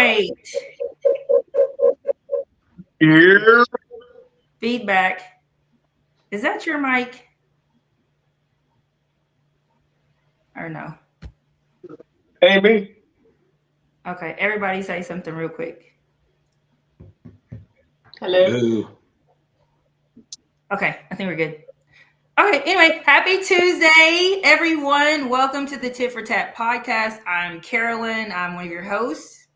right. Here. Feedback. Is that your mic or no? Amy. Okay, everybody say something real quick. Hello. Boo. Okay, I think we're good. Okay, anyway, happy Tuesday, everyone. Welcome to the Tit for Tat podcast. I'm Carolyn. I'm one of your hosts.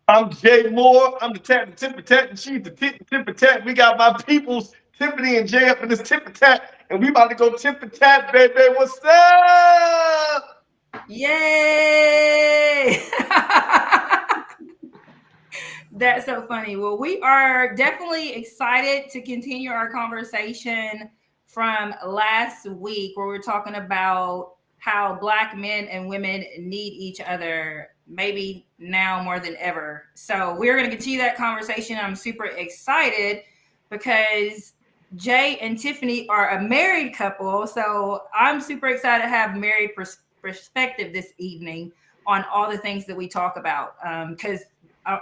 I'm Jay Moore. I'm the tip for tat, and she's the tip for tat. We got my peoples, Tiffany and Jay, up in this tip for tat, and we about to go tip for tat, baby. What's up? Yay! That's so funny. Well, we are definitely excited to continue our conversation from last week where we're talking about how Black men and women need each other, maybe now more than ever. So we're going to continue that conversation. I'm super excited because Jay and Tiffany are a married couple. So I'm super excited to have married perspective this evening on all the things that we talk about. Because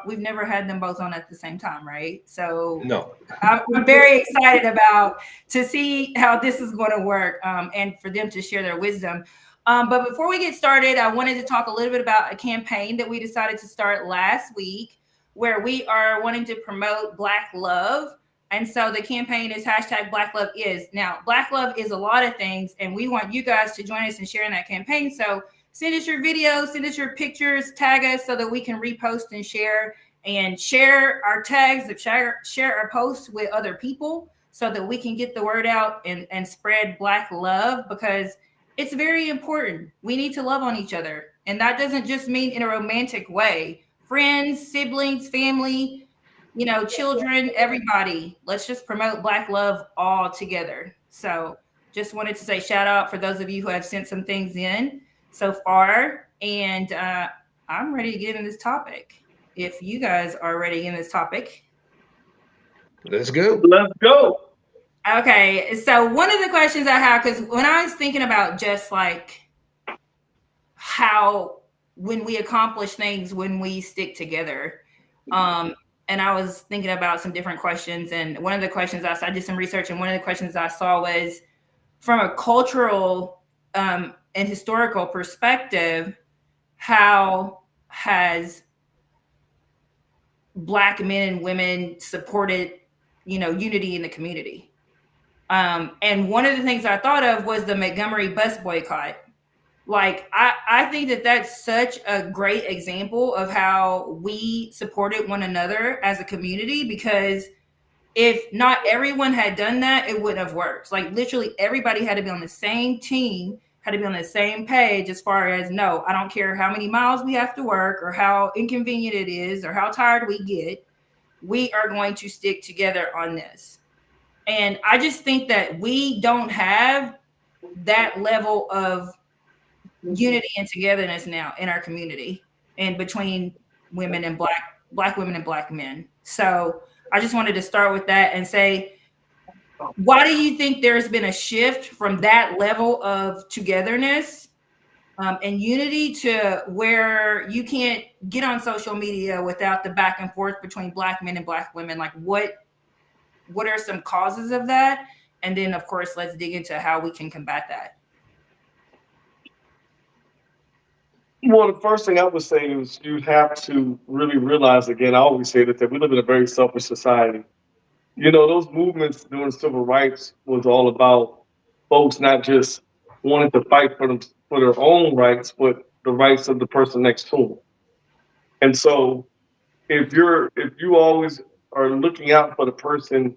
we've never had them both on at the same time, right? So No. I'm very excited about to see how this is going to work and for them to share their wisdom. But before we get started, I wanted to talk a little bit about a campaign that we decided to start last week where we are wanting to promote Black love. And so the campaign is hashtag Black Love Is. Now, Black Love is a lot of things, and we want you guys to join us in sharing that campaign. So send us your videos, send us your pictures, tag us so that we can repost and share our tags, share our posts with other people so that we can get the word out and spread Black love, because it's very important. We need to love on each other. And that doesn't just mean in a romantic way. Friends, siblings, family, children, everybody. Let's just promote Black love all together. So just wanted to say shout out for those of you who have sent some things in so far. And I'm ready to get into this topic. If you guys are ready in this topic. Let's go. Let's go. Okay. So one of the questions I have, because when I was thinking about just like how when we accomplish things, when we stick together, and I was thinking about some different questions. And one of the questions I did some research, and one of the questions I saw was from a cultural and historical perspective, how has Black men and women supported, unity in the community? And one of the things I thought of was the Montgomery bus boycott. Like, I think that that's such a great example of how we supported one another as a community, because if not everyone had done that, it wouldn't have worked. Like, literally everybody had to be on the same team, had to be on the same page as far as, no, I don't care how many miles we have to work or how inconvenient it is or how tired we get. We are going to stick together on this. And I just think that we don't have that level of unity and togetherness now in our community and between women and black women and Black men. So I just wanted to start with that and say, why do you think there's been a shift from that level of togetherness and unity to where you can't get on social media without the back and forth between Black men and Black women? Like, what are some causes of that? And then, of course, let's dig into how we can combat that. Well, the first thing I would say is you have to really realize, again, I always say that we live in a very selfish society. Those movements during civil rights was all about folks not just wanting to fight for their own rights, but the rights of the person next to them. And so if you always are looking out for the person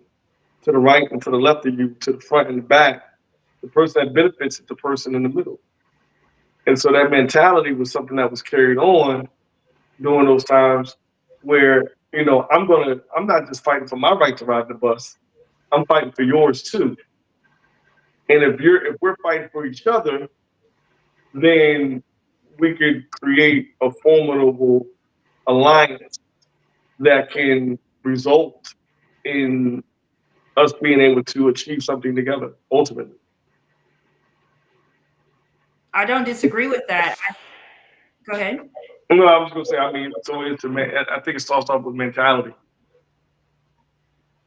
to the right and to the left of you, to the front and the back, the person that benefits is the person in the middle. And so that mentality was something that was carried on during those times where, I'm not just fighting for my right to ride the bus, I'm fighting for yours too. And if we're fighting for each other, then we could create a formidable alliance that can result in us being able to achieve something together ultimately. I don't disagree with that. Go ahead. No, I was going to say, I mean, so I think it starts off with mentality.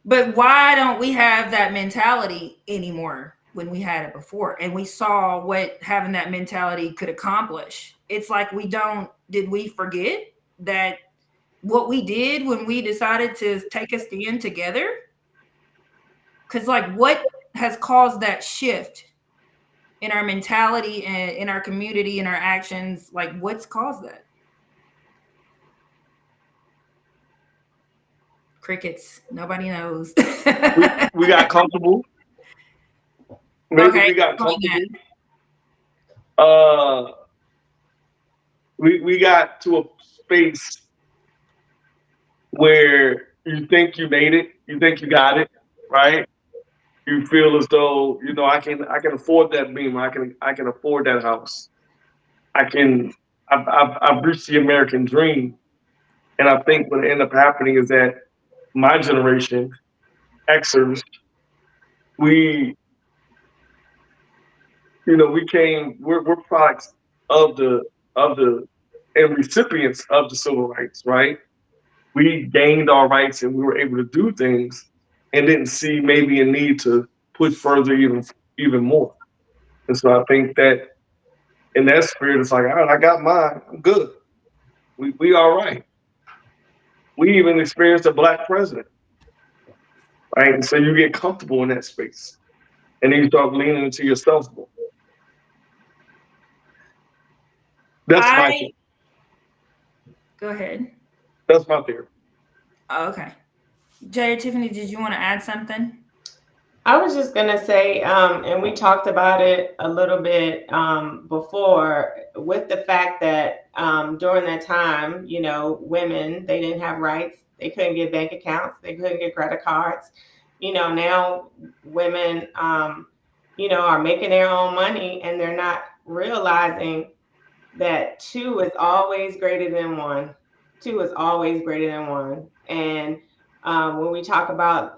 But why don't we have that mentality anymore when we had it before? And we saw what having that mentality could accomplish. It's like did we forget that what we did when we decided to take a stand together? Because, like, what has caused that shift in our mentality and in our community, in our actions? Like, what's caused that? Crickets. Nobody knows. We got comfortable. Maybe Okay, we got explain that. comfortable. Uh, we got to a space where you think you made it, you think you got it, right? You feel as though I can afford that beam, I can afford that house, I can I've reached the American dream, and I think what ended up happening is that my generation, Xers, we we're products of the and recipients of the civil rights, right? We gained our rights and we were able to do things and didn't see maybe a need to push further even more. And so I think that in that spirit, it's like, all right, I got mine. I'm good. We all right. We even experienced a black president, right? And so you get comfortable in that space. And then you start leaning into yourself more. That's my I theory. Go ahead. That's my theory. Oh, okay. Jay or Tiffany, did you want to add something? I was just gonna say, and we talked about it a little bit before, with the fact that during that time, women, they didn't have rights, they couldn't get bank accounts, they couldn't get credit cards. Now women, are making their own money, and they're not realizing that two is always greater than one. Two is always greater than one. And when we talk about,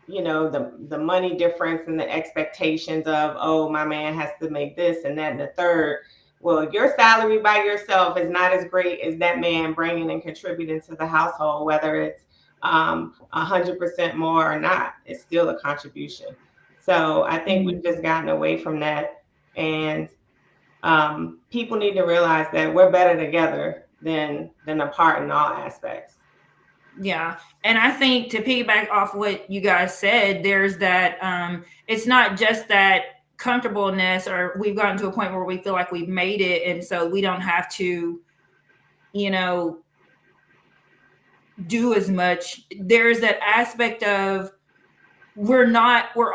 the money difference and the expectations of, oh, my man has to make this and that and the third. Well, your salary by yourself is not as great as that man bringing and contributing to the household, whether it's 100% more or not. It's still a contribution. So I think we've just gotten away from that, and people need to realize that we're better together than apart in all aspects. Yeah. And I think to piggyback off what you guys said, there's that it's not just that comfortableness, or we've gotten to a point where we feel like we've made it and so we don't have to, you know, do as much. There's that aspect of we're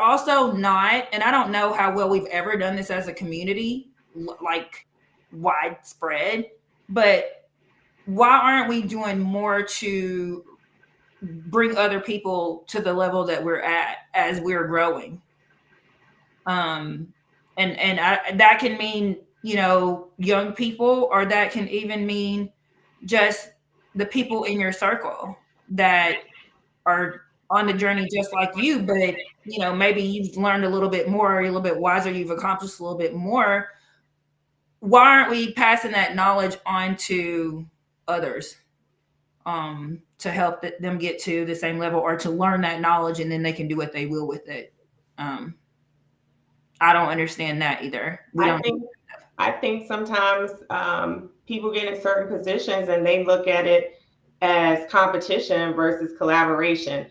also not, and I don't know how well we've ever done this as a community, like widespread, but why aren't we doing more to bring other people to the level that we're at as we're growing? That can mean, young people, or that can even mean just the people in your circle that are on the journey just like you, but maybe you've learned a little bit more, a little bit wiser, you've accomplished a little bit more. Why aren't we passing that knowledge on to others, to help them get to the same level, or to learn that knowledge and then they can do what they will with it? I don't understand that either. We I don't. think I think sometimes people get in certain positions and they look at it as competition versus collaboration.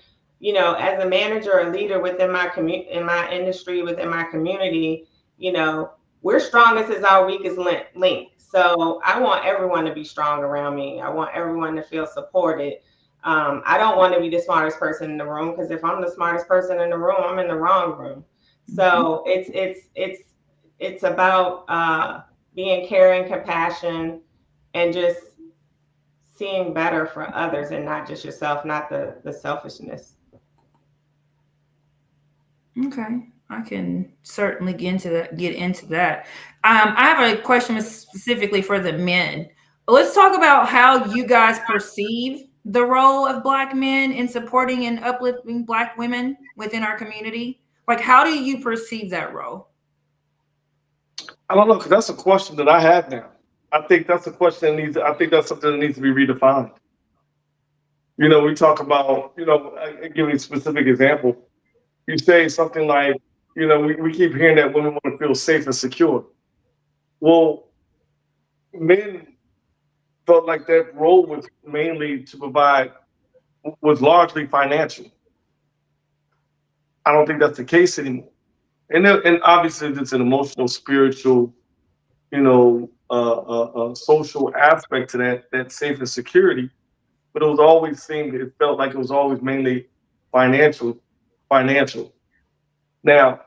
As a manager or leader within in my industry, within my community, we're strongest as our weakest link. So I want everyone to be strong around me. I want everyone to feel supported. I don't want to be the smartest person in the room, because if I'm the smartest person in the room, I'm in the wrong room. So it's about being caring, compassion, and just seeing better for others and not just yourself, not the selfishness. Okay, I can certainly get into that. I have a question specifically for the men. Let's talk about how you guys perceive the role of Black men in supporting and uplifting Black women within our community. Like, how do you perceive that role? I don't know, because that's a question that I have now. I think that's a question that needs. I think that's something that needs to be redefined. We talk about. I give you a specific example. You say something like, we keep hearing that women want to feel safe and secure. Well, men felt like that role was mainly to provide, was largely financial. I don't think that's the case anymore. And obviously, it's an emotional, spiritual, social aspect to that safe and security. But it was always seemed, it felt like it was always mainly financial, financial. Now,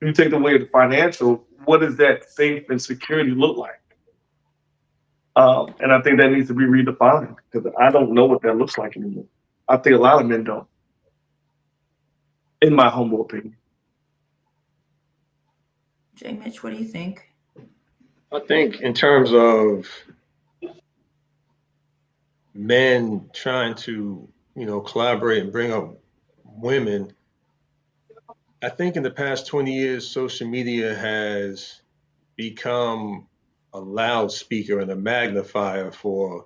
you take away the financial, what does that safe and security look like? And I think that needs to be redefined because I don't know what that looks like anymore. I think a lot of men don't, in my humble opinion. Jay Mitch, what do you think? I think in terms of men trying to, collaborate and bring up women, I think in the past 20 years, social media has become a loudspeaker and a magnifier for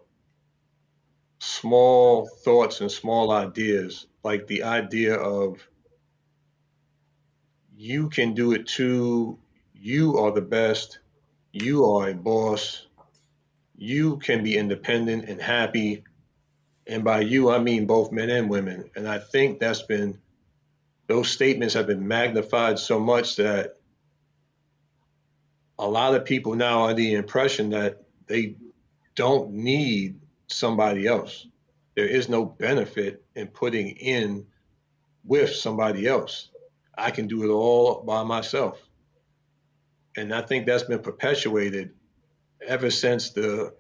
small thoughts and small ideas, like the idea of you can do it too, you are the best, you are a boss, you can be independent and happy. And by you, I mean both men and women. And I think those statements have been magnified so much that a lot of people now are the impression that they don't need somebody else. There is no benefit in putting in with somebody else. I can do it all by myself. And I think that's been perpetuated ever since the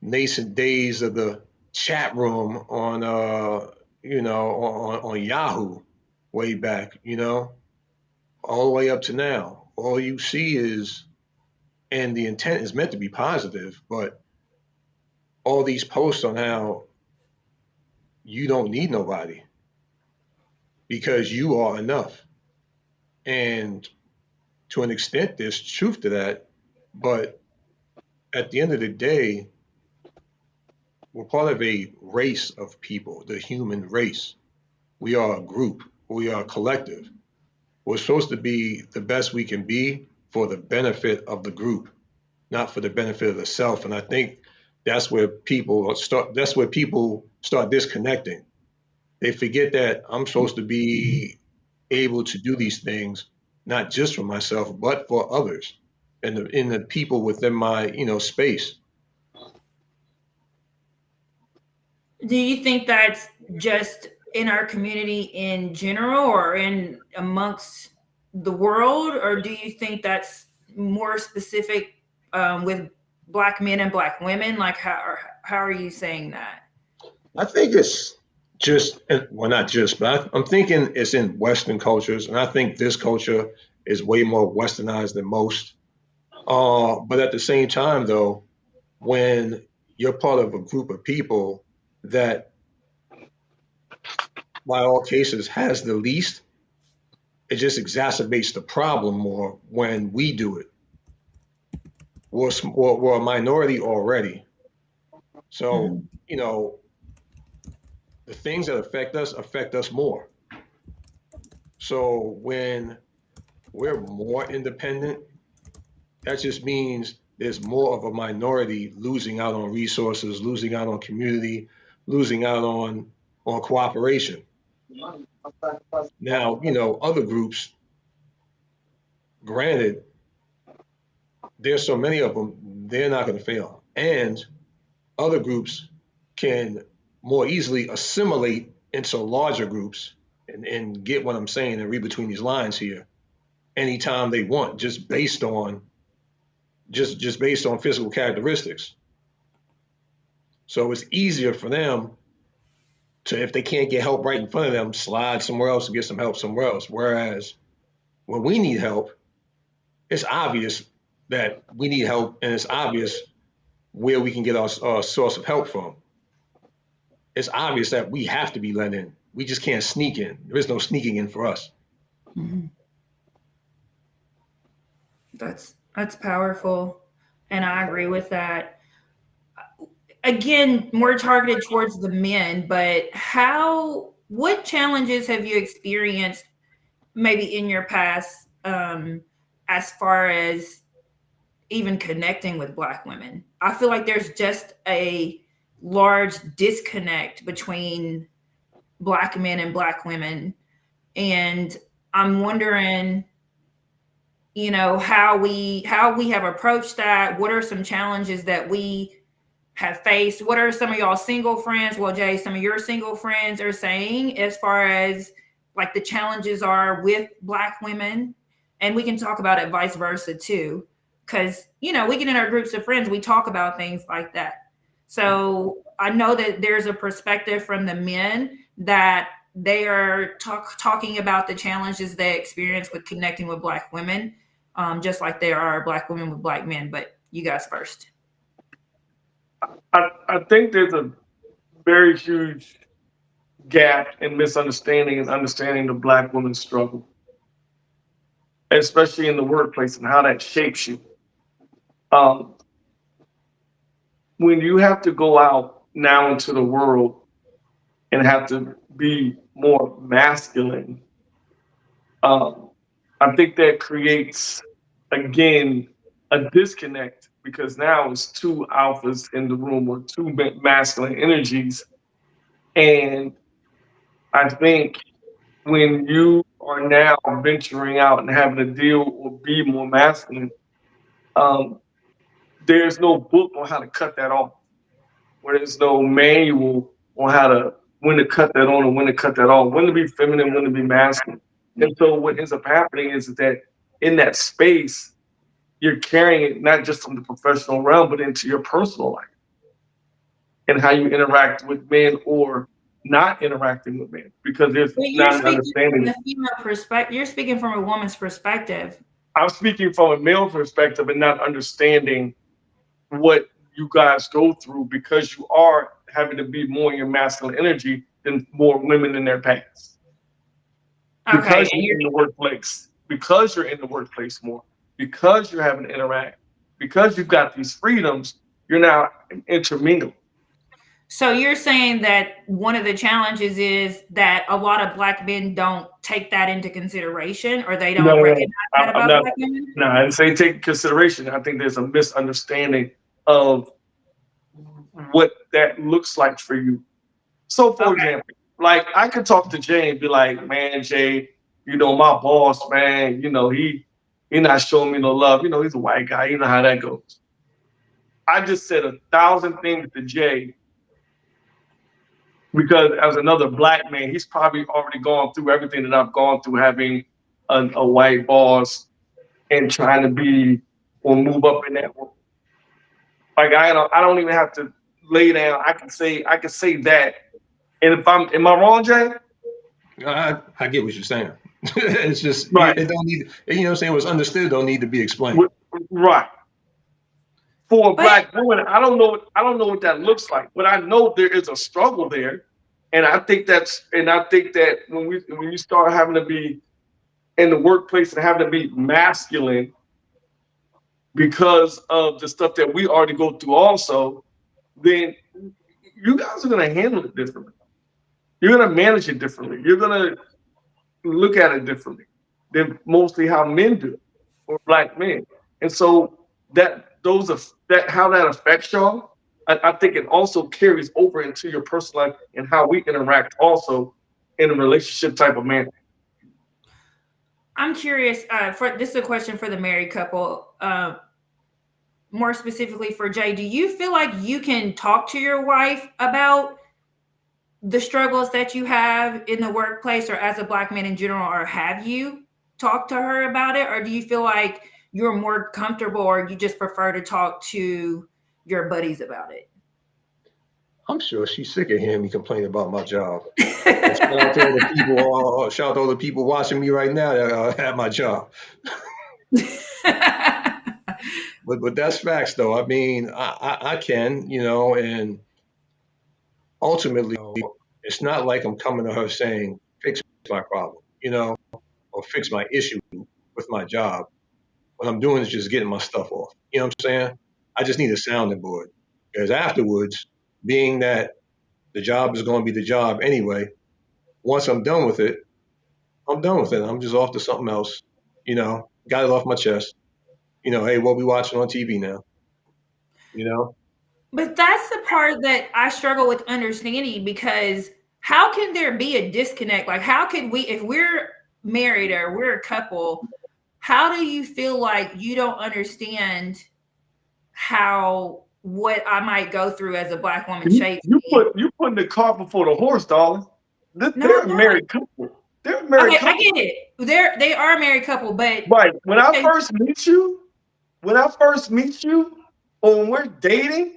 nascent days of the chat room on on Yahoo way back, all the way up to now. All you see is, and the intent is meant to be positive, but all these posts on how you don't need nobody because you are enough. And to an extent, there's truth to that. But at the end of the day, we're part of a race of people, the human race. We are a group, we are a collective. We're supposed to be the best we can be for the benefit of the group, not for the benefit of the self. And I think that's where people start disconnecting. They forget that I'm supposed to be able to do these things not just for myself but for others and in the people within my space. Do you think that's just in our community in general or in amongst the world, or do you think that's more specific with Black men and Black women? Like, how are you saying that? I think it's just, well, not just, but I'm thinking it's in Western cultures, and I think this culture is way more westernized than most. But at the same time, though, when you're part of a group of people that, by all cases, has the least, it just exacerbates the problem more when we do it. We're a minority already. So, Mhm. the things that affect us more. So when we're more independent, that just means there's more of a minority losing out on resources, losing out on community, losing out on cooperation. Now, other groups, granted, there's so many of them, they're not going to fail. And other groups can more easily assimilate into larger groups and get what I'm saying and read between these lines here anytime they want, just based on physical characteristics. So it's easier for them to, if they can't get help right in front of them, slide somewhere else and get some help somewhere else. Whereas when we need help, it's obvious that we need help, and it's obvious where we can get our source of help from. It's obvious that we have to be let in. We just can't sneak in. There is no sneaking in for us. Mhm. That's powerful. And I agree with that. Again, more targeted towards the men, but what challenges have you experienced maybe in your past, as far as even connecting with Black women? I feel like there's just a large disconnect between Black men and Black women. And I'm wondering, how we have approached that. What are some challenges that we have faced? What are some of y'all single friends? Well, Jay, some of your single friends are saying as far as like the challenges are with Black women. And we can talk about it vice versa too. Because, we get in our groups of friends, we talk about things like that. So I know that there's a perspective from the men that they are talking about the challenges they experience with connecting with Black women, just like there are Black women with Black men. But you guys first. I think there's a very huge gap in misunderstanding and understanding the Black woman's struggle, especially in the workplace and how that shapes you. Um, when you have to go out now into the world and have to be more masculine, um, I think that creates, again, a disconnect because now it's two alphas in the room or two masculine energies. And I think when you are now venturing out and having to deal or be more masculine, um, there's no book on how to cut that off, where there's no manual on when to cut that on and when to cut that off, when to be feminine, when to be masculine. And so what ends up happening is that in that space, you're carrying it not just from the professional realm, but into your personal life and how you interact with men or not interacting with men because there's But you're not an speaking from understanding. the female perspective. You're speaking from a woman's perspective. I'm speaking from a male perspective and not understanding what you guys go through because you are having to be more in your masculine energy than more women in their past. Okay, Because you're in the workplace, because you're in the workplace more, because you're having to interact, because you've got these freedoms, you're now intermingled. so you're saying that one of the challenges is that a lot of Black men don't take that into consideration, or they No, don't no, no. recognize that I'm about not. Black women. No, I didn't say take consideration. I think there's a misunderstanding of what that looks like for you. So, for Okay. example, like I could talk to Jay and be like, "Man, Jay, my boss, man, he not showing me no love. He's a white guy. You know how that goes." I just said 1,000 things to Jay because as another black man, he's probably already gone through everything that I've gone through, having a white boss and trying to be or move up in that world. Like I don't even have to lay down. I can say that. And if am I wrong, Jay? I get what you're saying. It's just Right. it don't need, what I'm saying, what's understood don't need to be explained. Right. For a But black woman, I don't know what that looks like, but I know there is a struggle there. And I think that when you start having to be in the workplace and having to be masculine because of the stuff that we already go through also, then you guys are gonna handle it differently. You're gonna manage it differently. You're gonna look at it differently than mostly how men do or black men. And so that how that affects y'all, I think it also carries over into your personal life and how we interact also in a relationship type of manner. I'm curious. For this is a question for the married couple. More specifically for Jay, do you feel like you can talk to your wife about the struggles that you have in the workplace or as a Black man in general, or have you talked to her about it? Or do you feel like you're more comfortable or you just prefer to talk to your buddies about it? I'm sure she's sick of hearing me complain about my job. And shout out to all the people watching me right now that at my job. But that's facts though. I mean, I can, and ultimately, it's not like I'm coming to her saying, fix my problem, or fix my issue with my job. What I'm doing is just getting my stuff off. You know what I'm saying? I just need a sounding board. Because afterwards, being that the job is going to be the job anyway, once I'm done with it, I'm done with it. I'm just off to something else. Got it off my chest. Hey, what we watching on TV now? You know, But that's the part that I struggle with understanding, because how can there be a disconnect? Like, how could we, if we're married or we're a couple, how do you feel like you don't understand how what I might go through as a black woman You, shapes you me? put you putting the cart before the horse, darling. No, They're I'm a not. married couple. They're a married Okay, I couple. get it. They are a married couple, but Right. okay, When I first meet you, or when we're dating,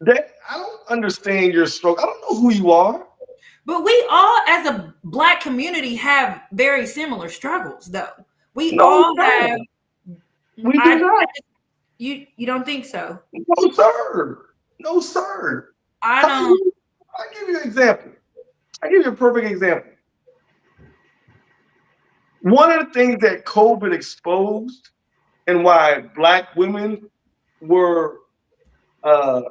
that I don't understand your struggle. I don't know who you are. but we all as a black community have very similar struggles though. We No, we all have. don't. We do I not. you don't think so? No, sir. No, sir. I How can don't. you? I give you an example. I give you a perfect example. One of the things that COVID exposed and why black women were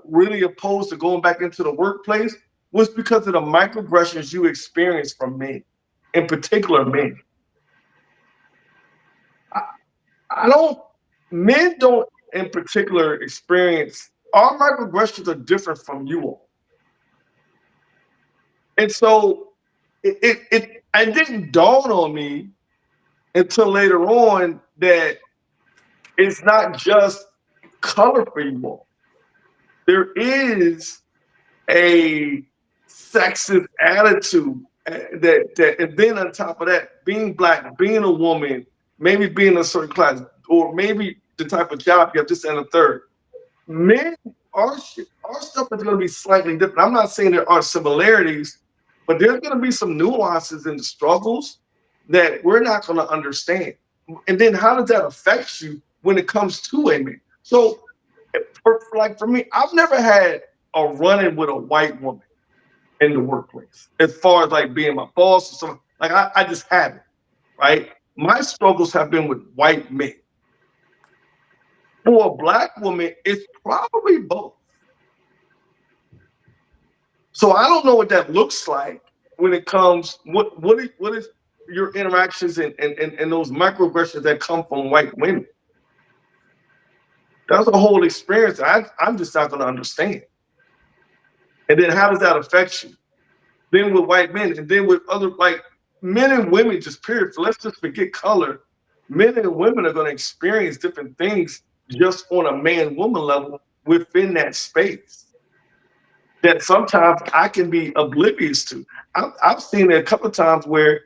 really opposed to going back into the workplace was because of the microaggressions you experienced from men, in particular men. I, I don't, men don't in particular experience, our microaggressions are different from you all. And so it didn't dawn on me until later on that it's not just color for you all. There is a sexist attitude and then on top of that, being black, being a woman, maybe being a certain class, or maybe the type of job you have, this and a third. Men, our stuff is going to be slightly different. I'm not saying there aren't similarities, but there's going to be some nuances in the struggles that we're not going to understand. And then how does that affect you when it comes to a man? So, for me, I've never had a run-in with a white woman in the workplace as far as like being my boss or something. Like I just haven't, right? My struggles have been with white men. For a black woman, it's probably both. So I don't know what that looks like when it comes. What is your interactions and those microaggressions that come from white women? That's a whole experience I'm just not going to understand. And then how does that affect you? Then with white men, and then with other like men and women, just period. So let's just forget color. Men and women are going to experience different things just on a man-woman level within that space that sometimes I can be oblivious to. I've seen it a couple of times where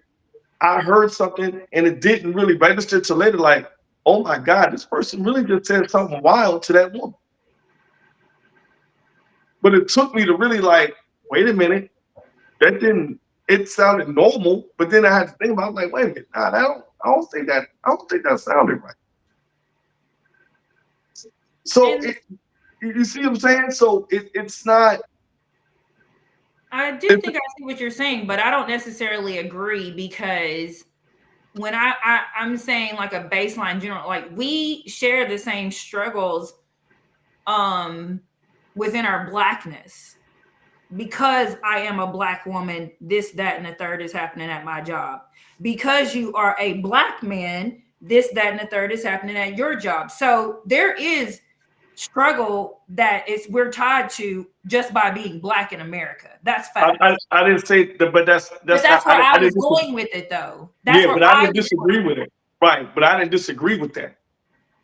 I heard something and it didn't really register till later, like, oh my God, this person really just said something wild to that woman. But it took me to really like, wait a minute, that didn't, it sounded normal, but then I had to think about it, like, wait a minute, nah, I don't think that sounded right. So And you see what I'm saying? So it's not. I do It, think I see what you're saying, but I don't necessarily agree, because when I'm saying like a baseline general, like we share the same struggles um within our blackness. Because I am a black woman, this, that, and the third is happening at my job. Because you are a black man, this, that, and the third is happening at your job. So there is struggle that is we're tied to just by being black in America. That's fact. I didn't say that, but But that's that's where I I was didn't disagree. going with it, though. That's Yeah, where but I I didn't was disagree going. with it. Right, but I didn't disagree with that.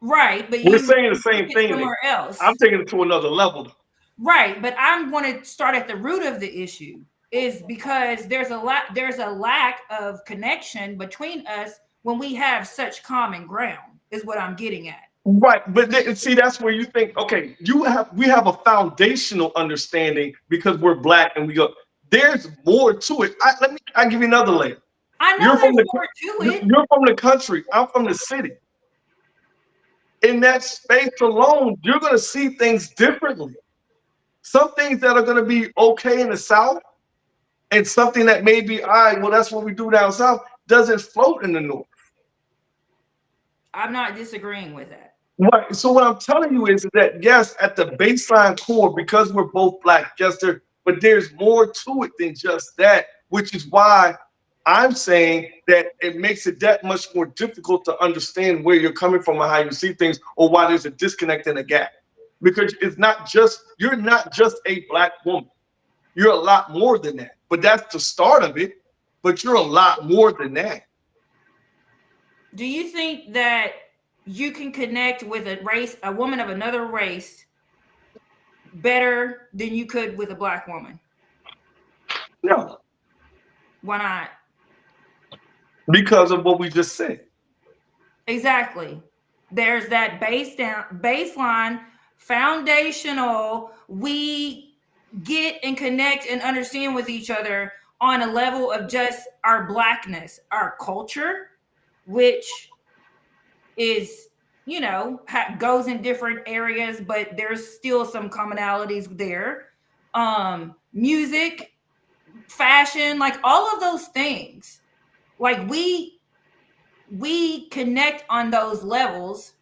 Right, but We're you saying the took same it thing. somewhere I'm else. taking it to another level. Right, but I'm going to start at the root of the issue, is because there's a lack of connection between us when we have such common ground, is what I'm getting at. Right, but see, that's where you think, okay, we have a foundational understanding because we're black and we go. There's more to it. I give you another layer. I know You're from there's the more to it. you're from the country. I'm from the city. In that space alone, you're going to see things differently. Some things that are going to be okay in the South, and something that may be all right. Well, that's what we do down south. Doesn't float in the north. I'm not disagreeing with that. Right. So what I'm telling you is that yes, at the baseline core, because we're both black, yes, but there's more to it than just that, which is why I'm saying that it makes it that much more difficult to understand where you're coming from and how you see things, or why there's a disconnect and a gap. Because it's not just you're not just a black woman. You're a lot more than that. But that's the start of it. But you're a lot more than that. Do you think that you can connect with a woman of another race, better than you could with a black woman? No, Why not? because of what we just said. Exactly. There's that baseline, foundational. We get and connect and understand with each other on a level of just our blackness, our culture, which is, goes in different areas, but there's still some commonalities there. Music, fashion, like all of those things. Like we connect on those levels,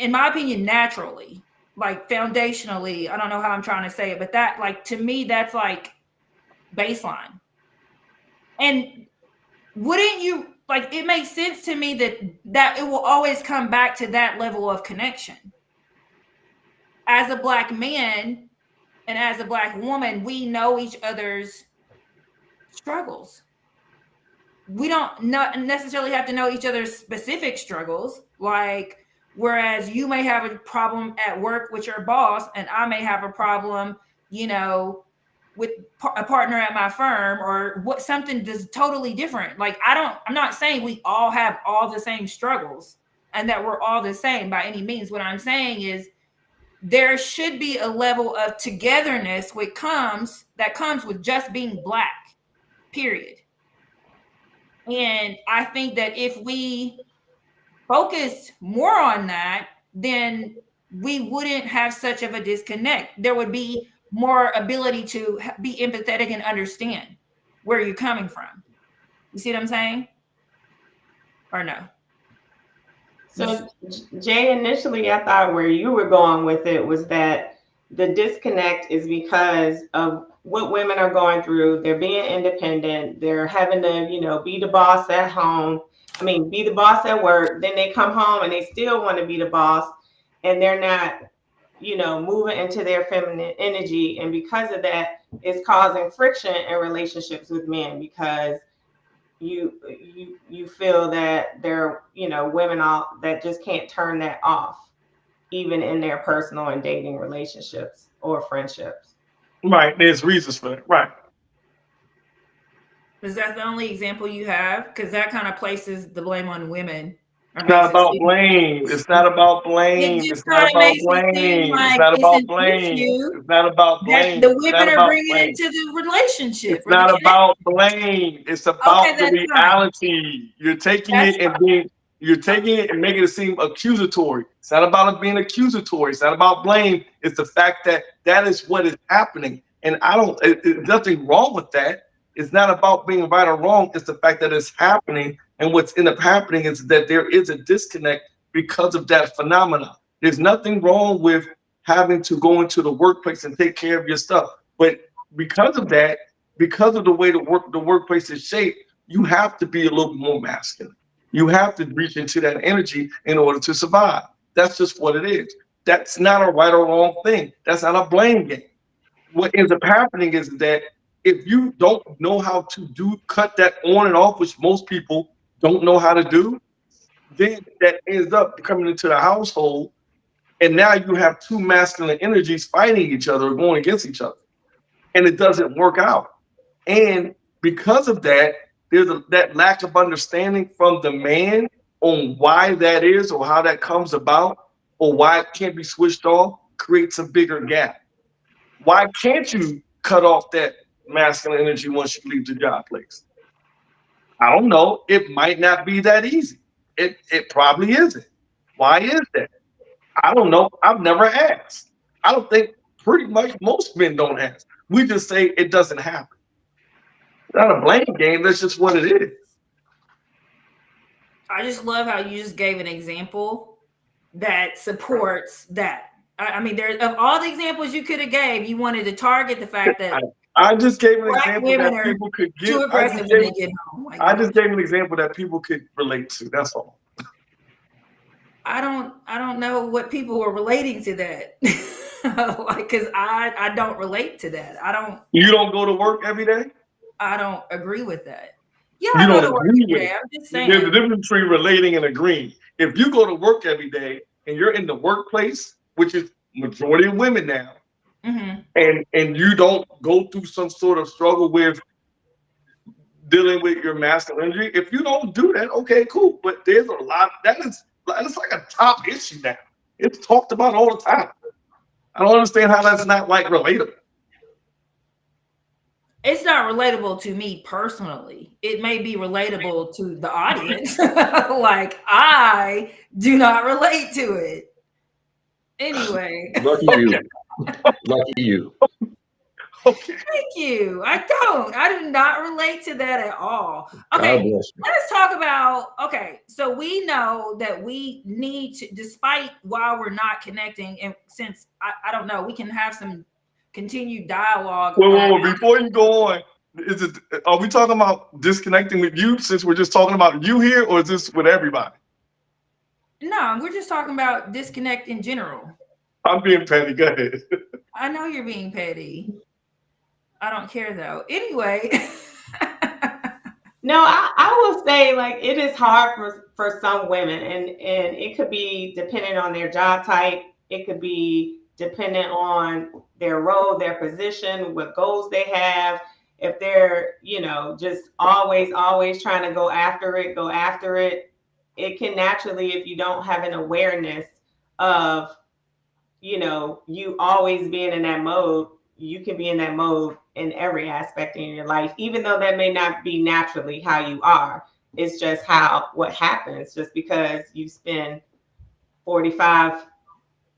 in my opinion, naturally, like foundationally. I don't know how I'm trying to say it, but that, like, to me, that's like baseline. And wouldn't you, like, it makes sense to me that it will always come back to that level of connection. As a black man and as a black woman, we know each other's struggles. We don't not necessarily have to know each other's specific struggles. Like, whereas you may have a problem at work with your boss, and I may have a problem, with a partner at my firm, or what, something that's totally different. Like, I'm not saying we all have all the same struggles and that we're all the same by any means. What I'm saying is there should be a level of togetherness that comes with just being black, period. And I think that if we focused more on that, then we wouldn't have such of a disconnect. There would be more ability to be empathetic and understand where you're coming from. You see what I'm saying? Or no? So, Jay, initially, I thought where you were going with it was that the disconnect is because of what women are going through. They're being independent. They're having to, be the boss at home. I mean, be the boss at work. Then they come home and they still want to be the boss, and they're not, moving into their feminine energy. And because of that, it's causing friction in relationships with men because you feel that there women all that just can't turn that off even in their personal and dating relationships or friendships. Right. There's reasons for that. Right. Is that the only example you have? Because that kind of places the blame on women, or It's not makes it about seem blame. It's not about it blame. just It's not kind of about makes it seem blame. It's like not it's about an blame. issue It's not about that blame. the It's not women are about bringing blame. into the relationship It's or the not connection. about blame. It's Okay, about the that's fine. reality. That's You're taking it and making it seem accusatory. It's not about it being accusatory. It's not about blame. It's the fact that that is what is happening. And I don't, there's nothing wrong with that. It's not about being right or wrong. It's the fact that it's happening. And what's end up happening is that there is a disconnect because of that phenomena. There's nothing wrong with having to go into the workplace and take care of your stuff. But because of that, because of the way the workplace is shaped, you have to be a little more masculine. You have to reach into that energy in order to survive. That's just what it is. That's not a right or wrong thing. That's not a blame game. What ends up happening is that if you don't know how to cut that on and off, which most people don't know how to do, then that ends up coming into the household, and now you have two masculine energies fighting each other or going against each other, and it doesn't work out. And because of that, that lack of understanding from the man on why that is or how that comes about or why it can't be switched off creates a bigger gap. Why can't you cut off that masculine energy once you leave the job place? I don't know. It might not be that easy. It probably isn't. Why is that? I don't know. I've never asked. I don't think pretty much most men don't ask. We just say it doesn't happen. It's not a blame game. That's just what it is. I just love how you just gave an example that supports that. I mean, there of all the examples you could have gave, you wanted to target the fact I, that I just gave an black example that women are people could too get. aggressive when they get home. Like, I just gave an example that people could relate to. That's all. I don't know what people were relating to that. Like, because I don't relate to that. You don't go to work every day. I don't agree with that. Yeah, You I go don't to work agree every with day. it. I'm just There's a saying. difference between relating and agreeing. If you go to work every day and you're in the workplace, which is majority of women now, Hmm. and you don't go through some sort of struggle with dealing with your masculinity, if you don't do that, okay, cool. But there's a lot that's like a top issue now. It's talked about all the time. I don't understand how that's not like relatable. It's not relatable to me personally. It may be relatable to the audience. Like, I do not relate to it. Anyway, Lucky you. Lucky you. Okay. thank you. I do not relate to that at all. God Okay, bless you. let's talk about. Okay, so we know that we need to, despite while we're not connecting, and since I don't know, we can have some continued dialogue Whoa, on. whoa, whoa. Before you go on, are we talking about disconnecting with you since we're just talking about you here, or is this with everybody? No, we're just talking about disconnect in general. I'm being petty. Go ahead. I know you're being petty. I don't care though. Anyway. No, I will say like it is hard for some women, and it could be dependent on their job type. It could be dependent on their role, their position, what goals they have. If they're, just always trying to go after it, it can naturally, if you don't have an awareness of, you always being in that mode, you can be in that mode in every aspect in your life, even though that may not be naturally how you are. It's just what happens, just because you spend 45,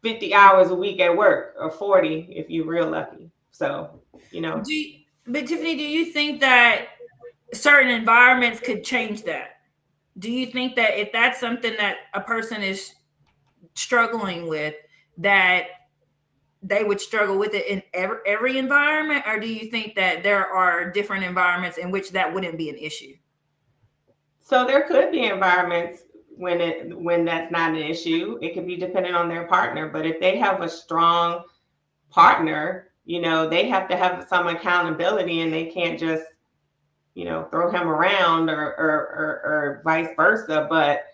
50 hours a week at work, or 40 if you're real lucky. So, But Tiffany, do you think that certain environments could change that? Do you think that if that's something that a person is struggling with, that they would struggle with it in every environment, or do you think that there are different environments in which that wouldn't be an issue? So there could be environments when that's not an issue. It could be dependent on their partner, but if they have a strong partner, they have to have some accountability, and they can't just, throw him around, or vice versa. But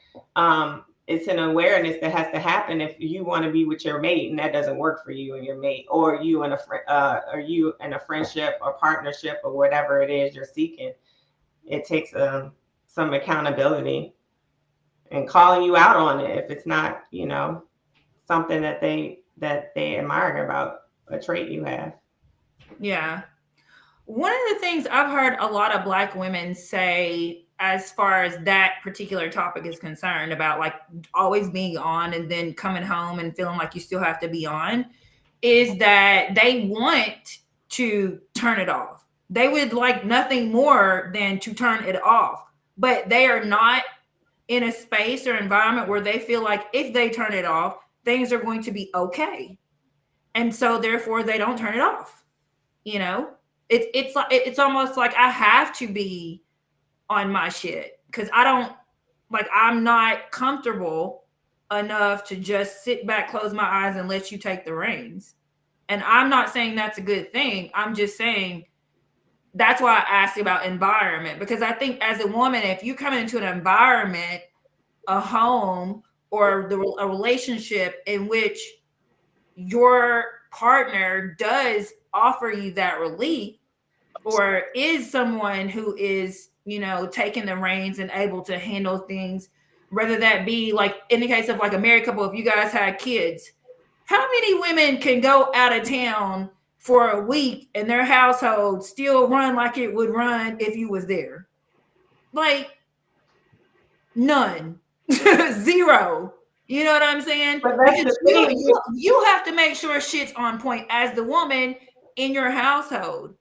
it's an awareness that has to happen if you want to be with your mate and that doesn't work for you and your mate, or you in a friendship or partnership or whatever it is you're seeking. It takes some accountability and calling you out on it if it's not, something that they admire about a trait you have. Yeah. One of the things I've heard a lot of Black women say, as far as that particular topic is concerned, about like always being on and then coming home and feeling like you still have to be on, is that they want to turn it off. They would like nothing more than to turn it off, but they are not in a space or environment where they feel like if they turn it off, things are going to be okay. And so therefore they don't turn it off. You know, it's like it's almost like I have to be on my shit because I'm not comfortable enough to just sit back, close my eyes, and let you take the reins. And I'm not saying that's a good thing. I'm just saying that's why I asked about environment, because I think as a woman, if you come into an environment, a home, or a relationship in which your partner does offer you that relief, or is someone who is, taking the reins and able to handle things, whether that be like in the case of like a married couple, if you guys had kids, how many women can go out of town for a week and their household still run like it would run if you was there? Like, none. Zero. You know what I'm saying? But that's Because the thing. you have to make sure shit's on point as the woman in your household.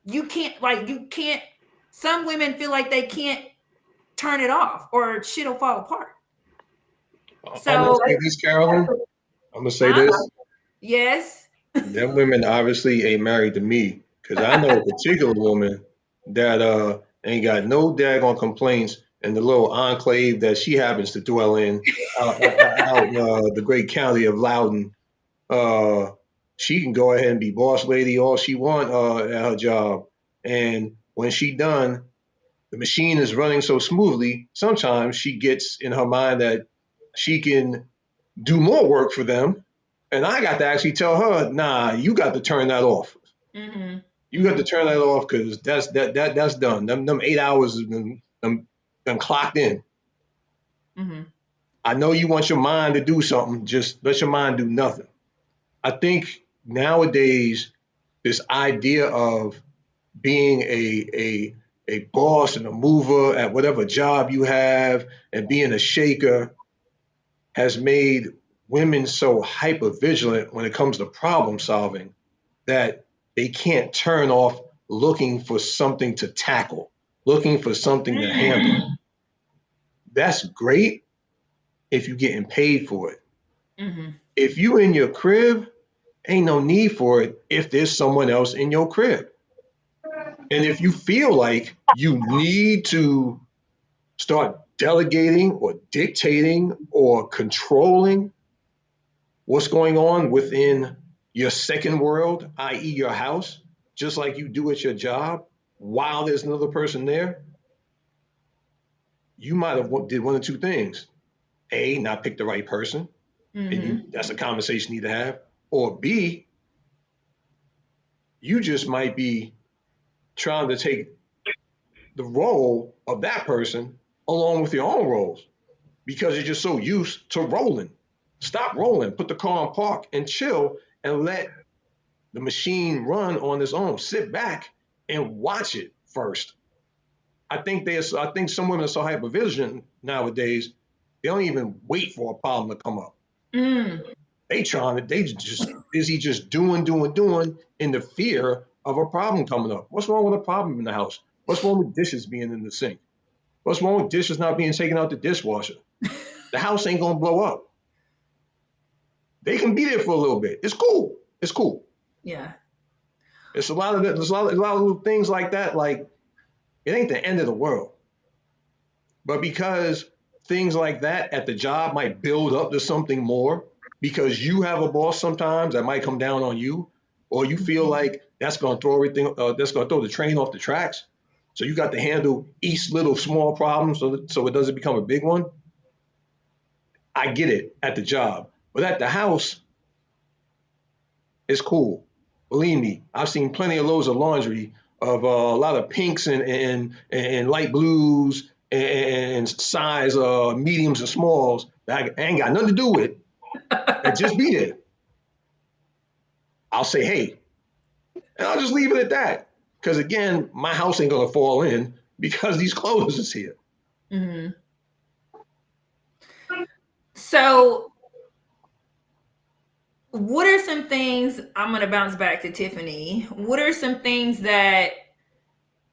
You can't, some women feel like they can't turn it off or shit'll fall apart. I'm gonna So, say this, Carolyn. I'm gonna say huh? this. Yes. Them women obviously ain't married to me, because I know a particular woman that ain't got no daggone complaints in the little enclave that she happens to dwell in out in the great county of Loudoun. Uh, she can go ahead and be boss lady all she want at her job, and when she done, the machine is running so smoothly. Sometimes she gets in her mind that she can do more work for them, and I got to actually tell her, nah, you got to turn that off. Mm-hmm. You got to turn that off because that's done. Them 8 hours have been clocked in. Mm-hmm. I know you want your mind to do something, just let your mind do nothing. I think nowadays this idea of being a boss and a mover at whatever job you have and being a shaker has made women so hyper vigilant when it comes to problem solving that they can't turn off looking for something to tackle, looking for something to handle. That's great if you're getting paid for it. Mm-hmm. If you in your crib, ain't no need for it if there's someone else in your crib. And if you feel like you need to start delegating or dictating or controlling what's going on within your second world, i.e., your house, just like you do at your job, while there's another person there, you might have did one of two things: A, not pick the right person, and Mm-hmm. that's a conversation you need to have, or B, you just might be trying to take the role of that person along with your own roles because you're just so used to rolling. Stop rolling, put the car in park and chill and let the machine run on its own. Sit back and watch it first. I think some women are so hypervigilant nowadays, they don't even wait for a problem to come up. Mm. They just busy just doing in the fear of a problem coming up. What's wrong with a problem in the house? What's wrong with dishes being in the sink? What's wrong with dishes not being taken out the dishwasher? The house ain't gonna blow up. They can be there for a little bit. It's cool. It's cool. Yeah. It's a lot of there's a lot of little things like that. Like it ain't the end of the world. But because things like that at the job might build up to something more, because you have a boss sometimes that might come down on you, or you feel like that's going to throw everything, that's going to throw the train off the tracks. So you got to handle each little small problem so it doesn't become a big one. I get it at the job, but at the house, it's cool. Believe me, I've seen plenty of loads of laundry of a lot of pinks and light blues and size mediums and smalls that I ain't got nothing to do with. That just be there. I'll say hey, and I'll just leave it at that. Because again, my house ain't gonna fall in because these clothes is here. Mm-hmm. So, what are some things? I'm going to bounce back to Tiffany. What are some things that,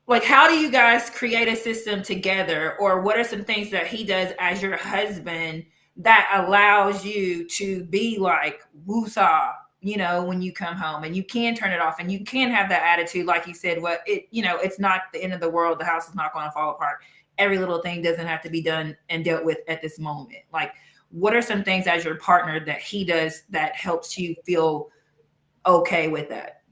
like, how do you guys create a system together, or what are some things that he does as your husband that allows you to be like woosah, when you come home, and you can turn it off and you can have that attitude, like you said, it's not the end of the world. The house is not going to fall apart. Every little thing doesn't have to be done and dealt with at this moment. Like, what are some things as your partner that he does that helps you feel okay with that?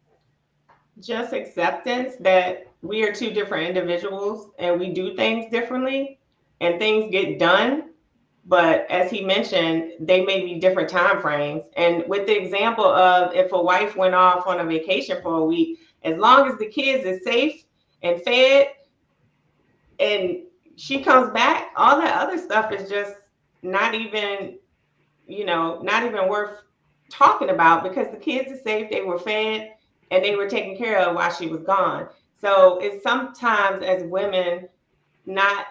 Just acceptance that we are two different individuals and we do things differently and things get done. But as he mentioned, they may be different time frames. And with the example of if a wife went off on a vacation for a week, as long as the kids is safe and fed and she comes back, all that other stuff is just not even, not even worth talking about because the kids are safe, they were fed, and they were taken care of while she was gone. So it's sometimes as women not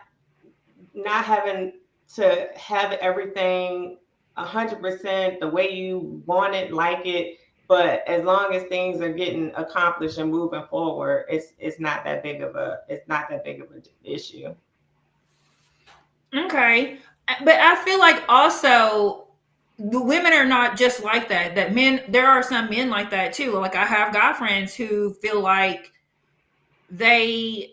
having to have everything 100% the way you want it, like it, but as long as things are getting accomplished and moving forward, it's not that big of a issue. Okay. But I feel like also the women are not just like that. That men, there are some men like that too. Like I have guy friends who feel like they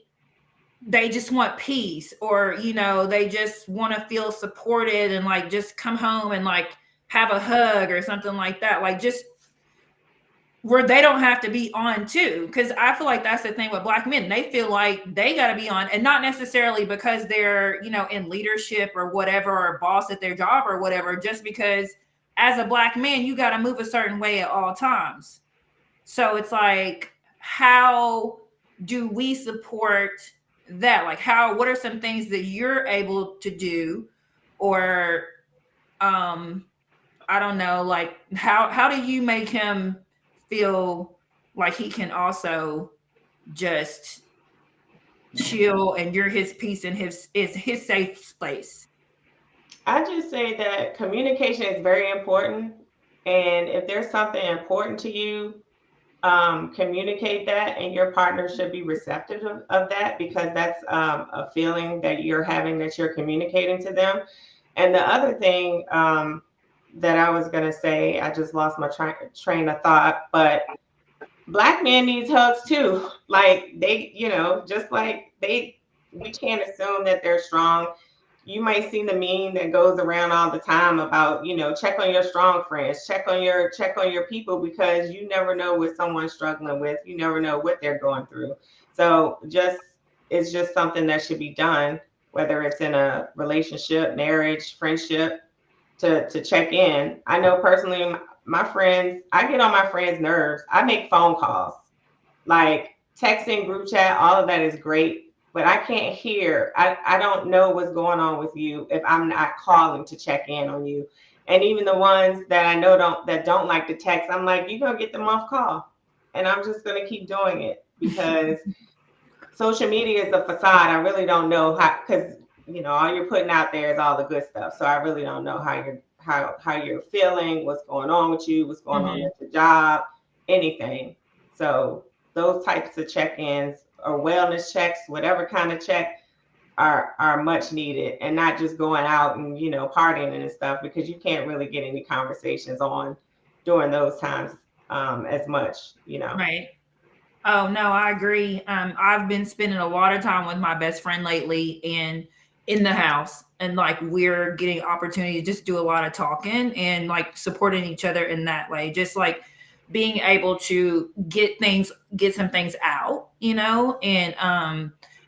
they just want peace, or they just want to feel supported and like just come home and like have a hug or something like that, like just where they don't have to be on too. Because I feel like that's the thing with black men, they feel like they got to be on, and not necessarily because they're in leadership or whatever, or boss at their job or whatever, just because as a black man you got to move a certain way at all times. So it's like, how do we support that? Like, what are some things that you're able to do? Or, I don't know, like, how do you make him feel like he can also just chill and you're his peace and his safe space? I just say that communication is very important. And if there's something important to you, communicate that, and your partner should be receptive of that, because that's a feeling that you're having, that you're communicating to them. And the other thing that I was going to say, I just lost my train of thought, but black men needs hugs too. Like they, just like we can't assume that they're strong. You might see the meme that goes around all the time about, check on your strong friends, check on your people, because you never know what someone's struggling with. You never know what they're going through. So it's just something that should be done, whether it's in a relationship, marriage, friendship, to check in. I know personally, my friends, I get on my friends' nerves. I make phone calls, like texting, group chat, all of that is great, but I can't hear. I don't know what's going on with you if I'm not calling to check in on you. And even the ones that I know don't like to text, I'm like, you're gonna get them off call. And I'm just gonna keep doing it, because social media is a facade. I really don't know how, because all you're putting out there is all the good stuff. So I really don't know how you're feeling, what's going on with you, what's going on Mm-hmm. at the job, anything. So those types of check-ins or wellness checks, whatever kind of check, are much needed, and not just going out and partying and stuff, because you can't really get any conversations on during those times as much. Right. Oh no, I agree. I've been spending a lot of time with my best friend lately, and in the house, and like we're getting opportunity to just do a lot of talking and like supporting each other in that way. Just like being able to get some things out,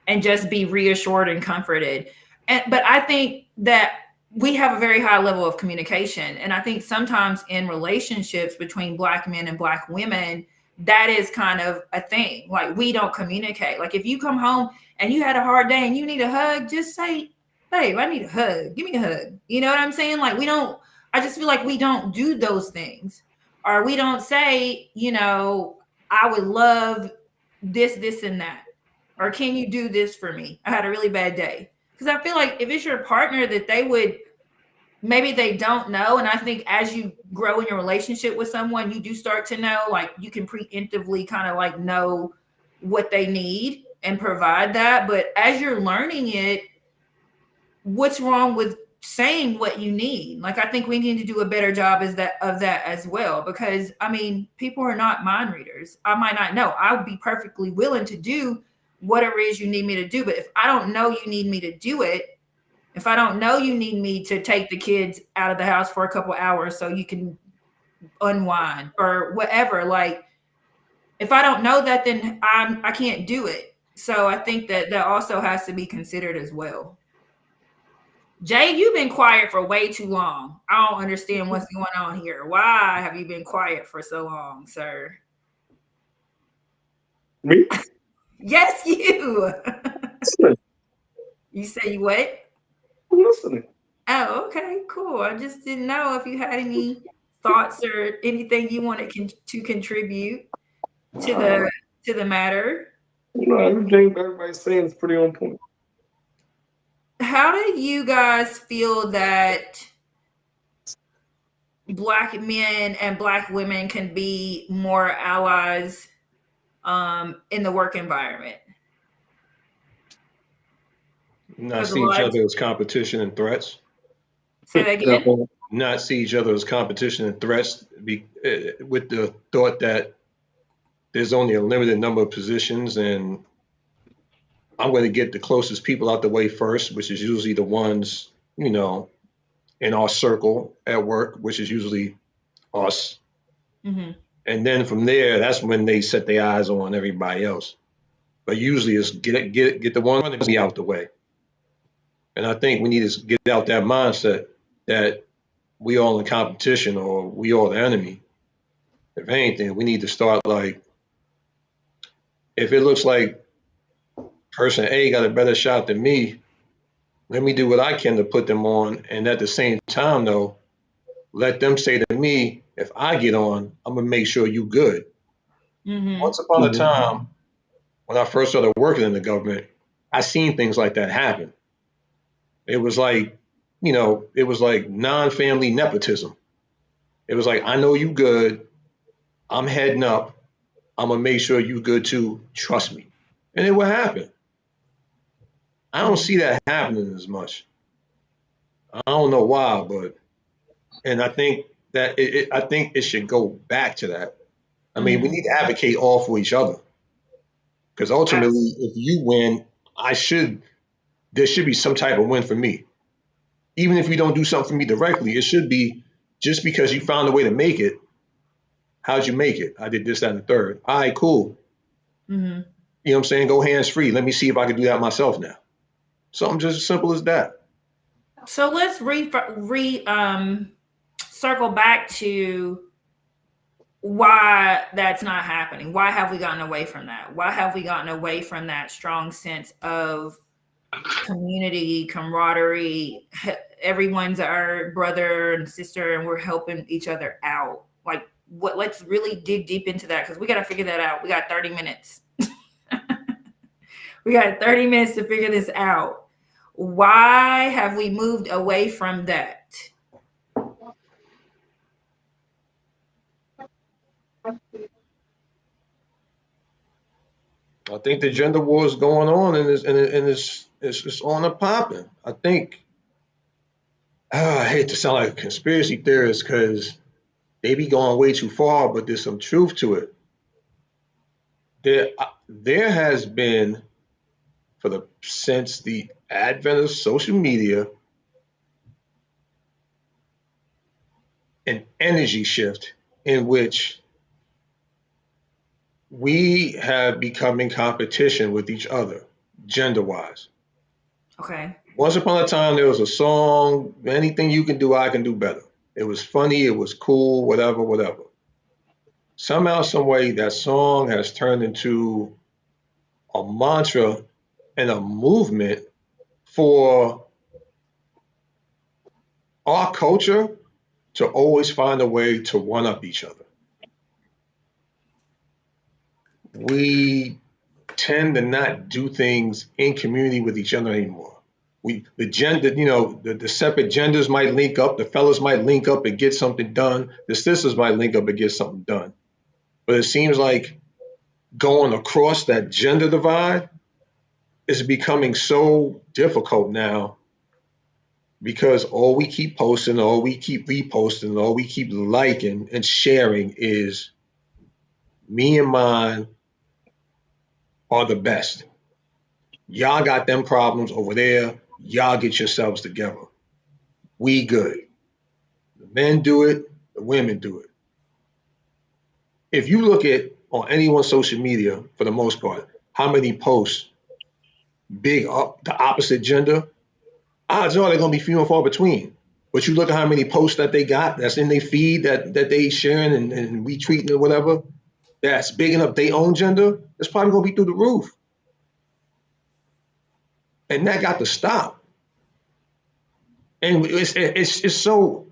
and just be reassured and comforted. But I think that we have a very high level of communication, and I think sometimes in relationships between black men and black women, that is kind of a thing. Like we don't communicate. Like if you come home and you had a hard day and you need a hug, just say, babe, I need a hug. Give me a hug. You know what I'm saying? Like we don't, I just feel like we don't do those things. Or we don't say, I would love this, and that. Or can you do this for me? I had a really bad day. Because I feel like if it's your partner, that they would, maybe they don't know. And I think as you grow in your relationship with someone, you do start to know, like you can preemptively kind of like know what they need and provide that. But as you're learning it, what's wrong with saying what you need? Like I think we need to do a better job of that as well, because I mean, people are not mind readers. I might not know. I would be perfectly willing to do whatever it is you need me to do, but if I don't know you need me to do it, if I don't know you need me to take the kids out of the house for a couple hours so you can unwind or whatever, like if I don't know that, then I can't do it. So I think that also has to be considered as well. Jay, you've been quiet for way too long. I don't understand what's going on here. Why have you been quiet for so long, sir? Me? Yes, you. Listen, You say what? I'm listening. Oh, okay, cool. I just didn't know if you had any thoughts or anything you wanted to contribute to Uh, the matter. everything everybody's saying is pretty on point. How do you guys feel that black men and black women can be more allies in the work environment? Not Because a see each lot. other as competition and threats. Say that again. Definitely. Not see each other as competition and threats with the thought that there's only a limited number of positions and I'm going to get the closest people out the way first, which is usually the ones, in our circle at work, which is usually us. Hmm. And then from there, that's when they set their eyes on everybody else. But usually it's get the one out the way. And I think we need to get out that mindset that we all in competition or we all the enemy. If anything, we need to start like if it looks like person A got a better shot than me, let me do what I can to put them on. And at the same time, though, let them say to me, if I get on, I'm gonna make sure you good. Hmm. Once upon a Mhm. time, when I first started working in the government, I seen things like that happen. It was like, it was like non-family nepotism. It was like, I know you good. I'm heading up. I'm gonna make sure you good too. Trust me. And it would happen. I don't see that happening as much. I don't know why, but and I think that I think it should go back to that. I mean, we Hmm. need to advocate all for each other because ultimately, if you win, I should. There should be some type of win for me. Even if you don't do something for me directly, it should be just because you found a way to make it. How'd you make it? I did this, that, and the third. All right, cool. Hmm. You know what I'm saying? Go hands free. Let me see if I can do that myself now. Something just as simple as that. So let's circle back to why that's not happening. Why have we gotten away from that? Why have we gotten away from that strong sense of community, camaraderie? Everyone's our brother and sister, and we're helping each other out. Like, what? Let's really dig deep into that because we got to figure that out. We got 30 minutes. We got 30 minutes to figure this out. Why have we moved away from that? I think the gender war is going on and it's on the popping. I think I hate to sound like a conspiracy theorist because they be going way too far, but there's some truth to it. There has been since the advent of social media an energy shift in which we have become in competition with each other, gender wise. Okay. Once upon a time, there was a song, anything you can do, I can do better. It was funny, it was cool, whatever, whatever. Somehow, some way, that song has turned into a mantra and a movement for our culture to always find a way to one up each other. We tend to not do things in community with each other anymore. The gender, the separate genders might link up, the fellas might link up and get something done, the sisters might link up and get something done. But it seems like going across that gender divide is becoming so difficult now because all we keep posting, all we keep reposting, all we keep liking and sharing is me and mine are the best. Y'all got them problems over there. Y'all get yourselves together. We good. The men do it, the women do it. If you look at on anyone's social media, for the most part, how many posts big up the opposite gender, odds are they're gonna be few and far between. But you look at how many posts that they got that's in their feed that they sharing and retweeting or whatever, that's big enough their own gender, it's probably gonna be through the roof. And that got to stop. And it's so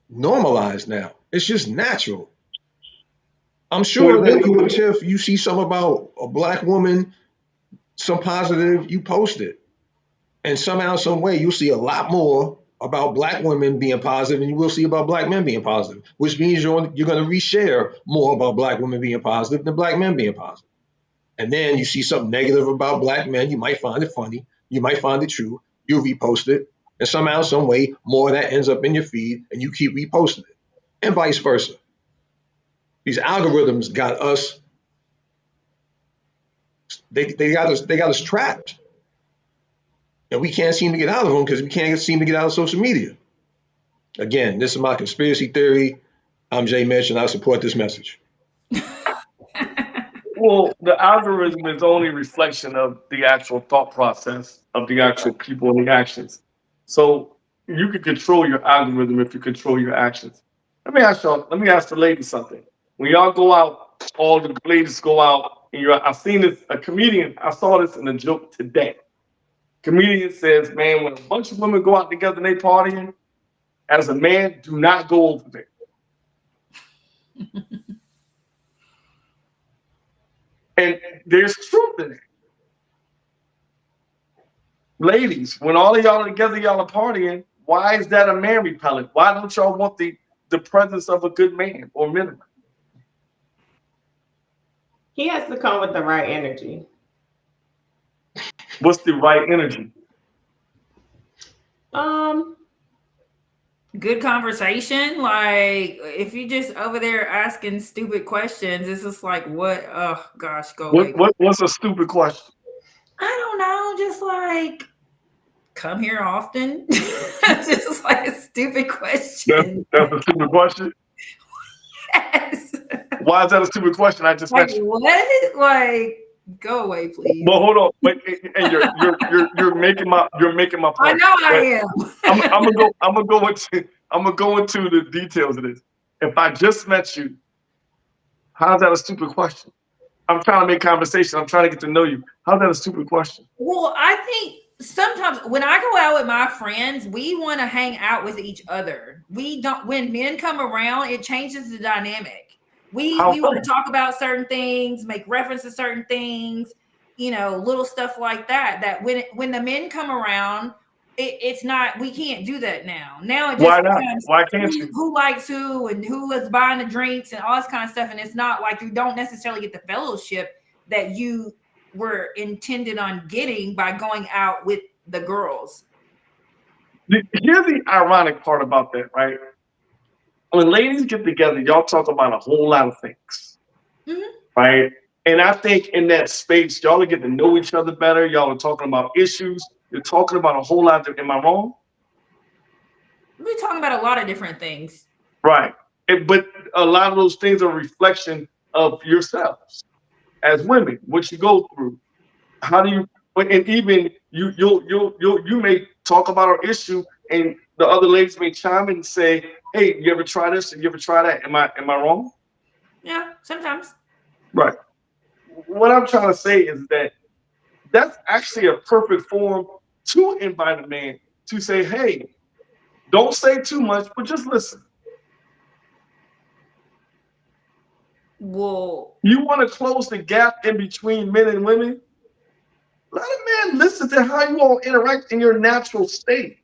normalized now. It's just natural. I'm Well, sure that you and Tiff, you see something about a black woman, some positive, you post it. And somehow, some way, you'll see a lot more about black women being positive and you will see about black men being positive, which means you're going to reshare more about black women being positive than black men being positive. And then you see something negative about black men, you might find it funny. You might find it true. You repost it, and somehow, some way, more of that ends up in your feed, and you keep reposting it, and vice versa. These algorithms got us. They got us trapped, and we can't seem to get out of them because we can't seem to get out of social media. Again, this is my conspiracy theory. I'm Jay Mitch, and I support this message. Well, the algorithm is only a reflection of the actual thought process of the actual people and the actions. So you can control your algorithm if you control your actions. Let me ask the ladies something. When y'all go out, all the ladies go out, and I've seen this, a comedian, I saw this in a joke today. Comedian says, man, when a bunch of women go out together and they partying, as a man, do not go over there. And there's truth in it. Ladies, when all of y'all are together, y'all are partying, why is that a man repellent? Why don't y'all want the presence of a good man or minimum? He has to come with the right energy. What's the right energy? Good conversation. Like if you just over there asking stupid questions, it's just like what? Oh gosh, go away. What's a stupid question? I don't know. Just like come here often. Just like a stupid question. That's a stupid question. Yes. Why is that a stupid question? I just Like mentioned. what? Like go away, please. Well, hold on. Wait, and you're making my point. I know I am. I'm gonna go into the details of this. If I just met you, how's that a stupid question? I'm trying to make conversation. I'm trying to get to know you. How's that a stupid question? Well, I think sometimes when I go out with my friends, we want to hang out with each other. We don't. When men come around, it changes the dynamic. We want to talk about certain things, make reference to certain things, little stuff like that. That when the men come around, it's not. We can't do that now. Now it just Why not? Why can't you? Who likes who and who is buying the drinks and all this kind of stuff. And it's not like you don't necessarily get the fellowship that you were intended on getting by going out with the girls. Here's the ironic part about that, right? When ladies get together, y'all talk about a whole lot of things, right? And I think in that space, y'all are getting to know each other better. Y'all are talking about issues. You're talking about a whole lot. Am I wrong? We're talking about a lot of different things. Right. But a lot of those things are a reflection of yourselves as women, what you go through. How do you, and even you may talk about our issue and the other ladies may chime in and say, hey, you ever try this? You ever try that? Am I wrong? Yeah, sometimes. Right. What I'm trying to say is that that's actually a perfect form to invite a man to say, hey, don't say too much, but just listen. Well, you want to close the gap in between men and women? Let a man listen to how you all interact in your natural state.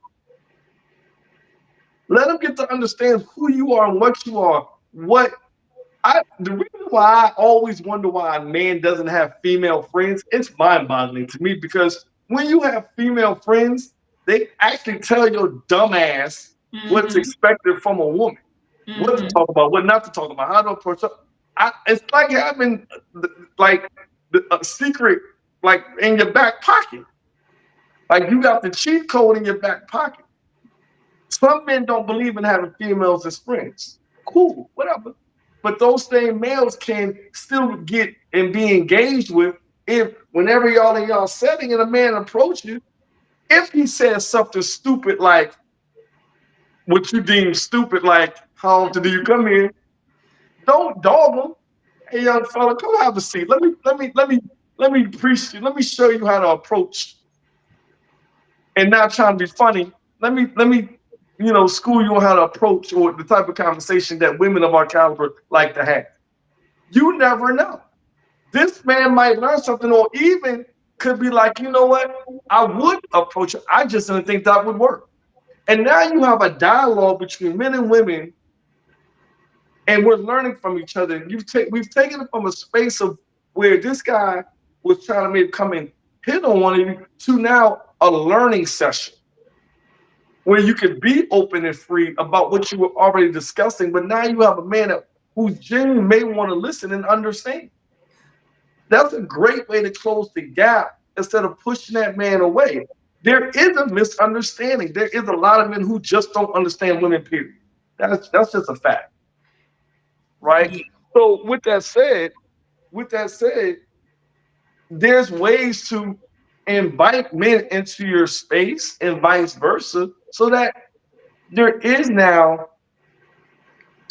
Let them get to understand who you are and what you are. The reason why I always wonder why a man doesn't have female friends, it's mind-boggling to me because when you have female friends, they actually tell your dumb ass what's expected from a woman, what to talk about, what not to talk about, how to approach up. It's like having a secret like in your back pocket. Like you got the cheat code in your back pocket. Some men don't believe in having females as friends. Cool, whatever. But those same males can still get and be engaged with if whenever y'all in y'all setting and a man approach you, if he says something stupid like what you deem stupid, like how often do you come here? Don't dog him. Hey young fella, come have a seat. Let me preach you. Let me show you how to approach and not trying to be funny. Let me school you on how to approach or the type of conversation that women of our caliber like to have. You never know. This man might learn something or even could be like, you know what? I would approach it. I just didn't think that would work. And now you have a dialogue between men and women and we're learning from each other. We've taken it from a space of where this guy was trying to maybe come and hit on one of you to now a learning session where you could be open and free about what you were already discussing, but now you have a man who's genuinely may want to listen and understand. That's a great way to close the gap instead of pushing that man away. There is a misunderstanding. There is a lot of men who just don't understand women, period. That's just a fact, right? Yeah. So with that said, there's ways to invite men into your space and vice versa, so that there is now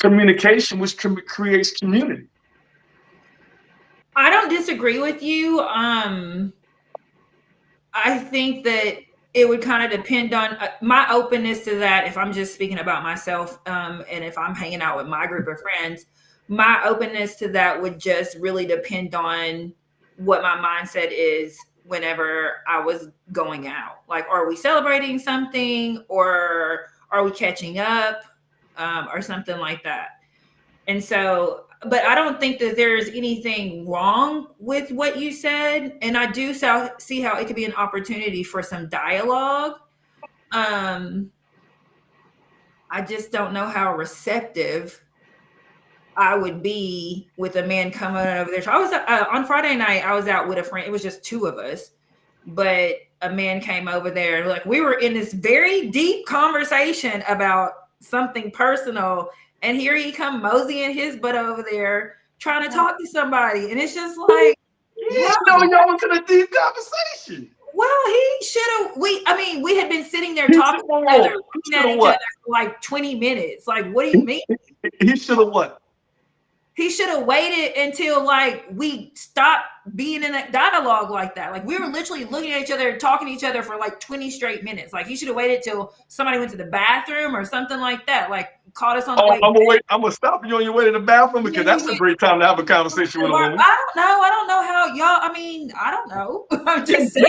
communication, which creates community. I don't disagree with you. I think that it would kind of depend on my openness to that. If I'm just speaking about myself, and if I'm hanging out with my group of friends, my openness to that would just really depend on what my mindset is whenever I was going out. Like, are we celebrating something, or are we catching up, or something like that? And so, but I don't think that there's anything wrong with what you said. And I do see how it could be an opportunity for some dialogue. Um, I just don't know how receptive I would be with a man coming over there. So I was on Friday night, I was out with a friend. It was just two of us, but a man came over there. Like, we were in this very deep conversation about something personal, and here he come moseying his butt over there trying to talk to somebody, and it's just like, You know, y'all was in a deep conversation. well, he should have. We had been sitting there He talking should to each other, have looking at each what? other for like 20 minutes. Like, what do you mean? He should have what? He should have waited until like we stopped being in a dialogue like that. Like, we were literally looking at each other, talking to each other for like 20 straight minutes. Like, he should have waited till somebody went to the bathroom or something like that. Like, caught us on the way. I'm gonna stop you on your way to the bathroom, because that's a great time to have a conversation with a woman. I don't know. I don't know how y'all. I mean, I don't know. I'm just saying.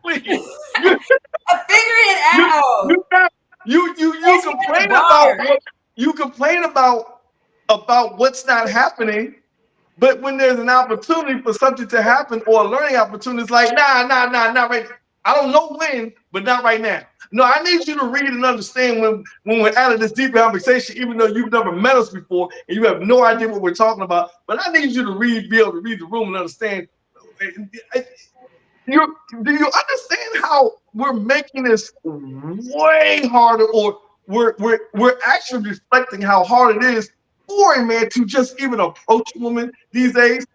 Please. Figure it out. You complain about what's not happening, but when there's an opportunity for something to happen or a learning opportunity, it's like, nah, not right. I don't know when, but not right now. No, I need you to read and understand when we're out of this deep conversation, even though you've never met us before and you have no idea what we're talking about. But I need you to be able to read the room and understand. Do you understand how we're making this way harder, or we're actually reflecting how hard it is for a man to just even approach a woman these days,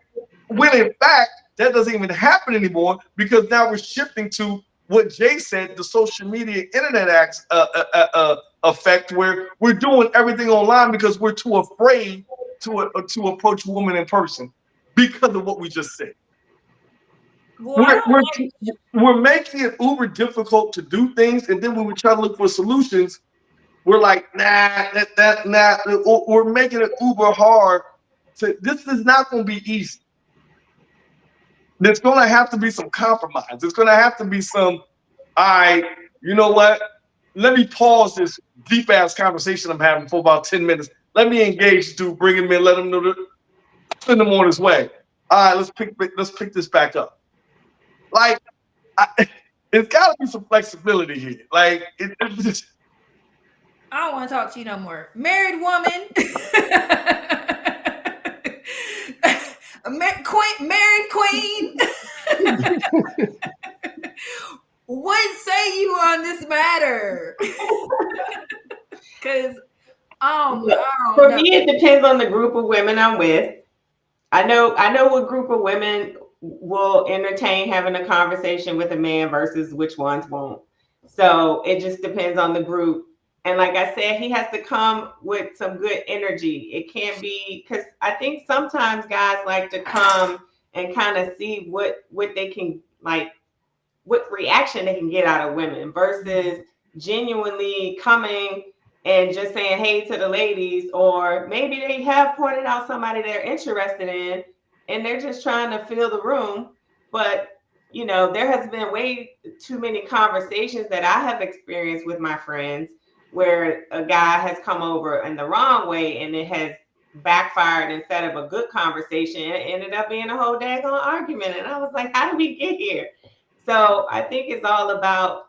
when in fact that doesn't even happen anymore, because now we're shifting to what Jay said, the social media internet effect, where we're doing everything online because we're too afraid to approach a woman in person because of what we just said. Well, We're making it uber difficult to do things, and then when we try to look for solutions, we're like, nah. We're making it uber hard. This is not going to be easy. There's going to have to be some compromise. There's going to have to be some, all right, you know what? Let me pause this deep ass conversation I'm having for about 10 minutes. Let me engage to bring him in, let him know, send him on his way. All right, let's pick this back up. Like, it's got to be some flexibility here. Like, it's just, I don't want to talk to you no more. Married woman. Married queen. What say you on this matter? Because for me, it depends on the group of women I'm with. I know what group of women will entertain having a conversation with a man versus which ones won't. So it just depends on the group. And like I said, he has to come with some good energy. It can't be, because I think sometimes guys like to come and kind of see what they can, like, what reaction they can get out of women versus genuinely coming and just saying hey to the ladies, or maybe they have pointed out somebody they're interested in and they're just trying to fill the room. But there has been way too many conversations that I have experienced with my friends where a guy has come over in the wrong way and it has backfired. Instead of a good conversation, it ended up being a whole daggone argument, and I was like, how did we get here? So I think it's all about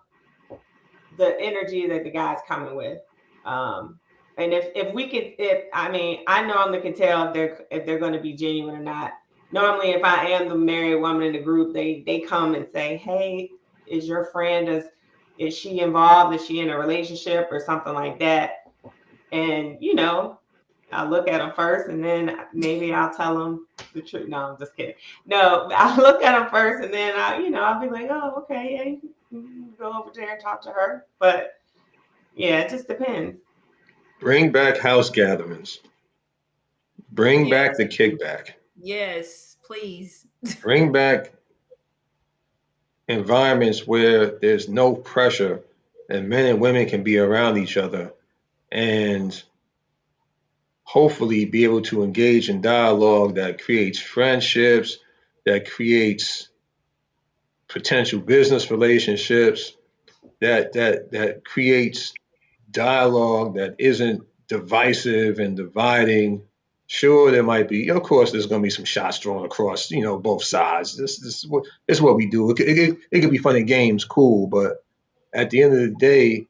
the energy that the guy's coming with. And if we could, if I mean, I normally can tell if they're going to be genuine or not. Normally, if I am the married woman in the group, they come and say, "Hey, is your friend is she involved? Is she in a relationship or something like that?" And I look at them first, and then maybe I'll tell them the truth. No, I'm just kidding. No, I look at them first, and then I'll be like, "Oh, okay, yeah, you can go over there and talk to her." But yeah, it just depends. Bring back house gatherings. Bring Yes, back the kickback. yes, please. Bring back environments where there's no pressure and men and women can be around each other and hopefully be able to engage in dialogue that creates friendships, that creates potential business relationships, that creates dialogue that isn't divisive and dividing. Sure, there might be, of course, there's going to be some shots drawn across, both sides. This is what we do. It could be fun and games, cool, but at the end of the day,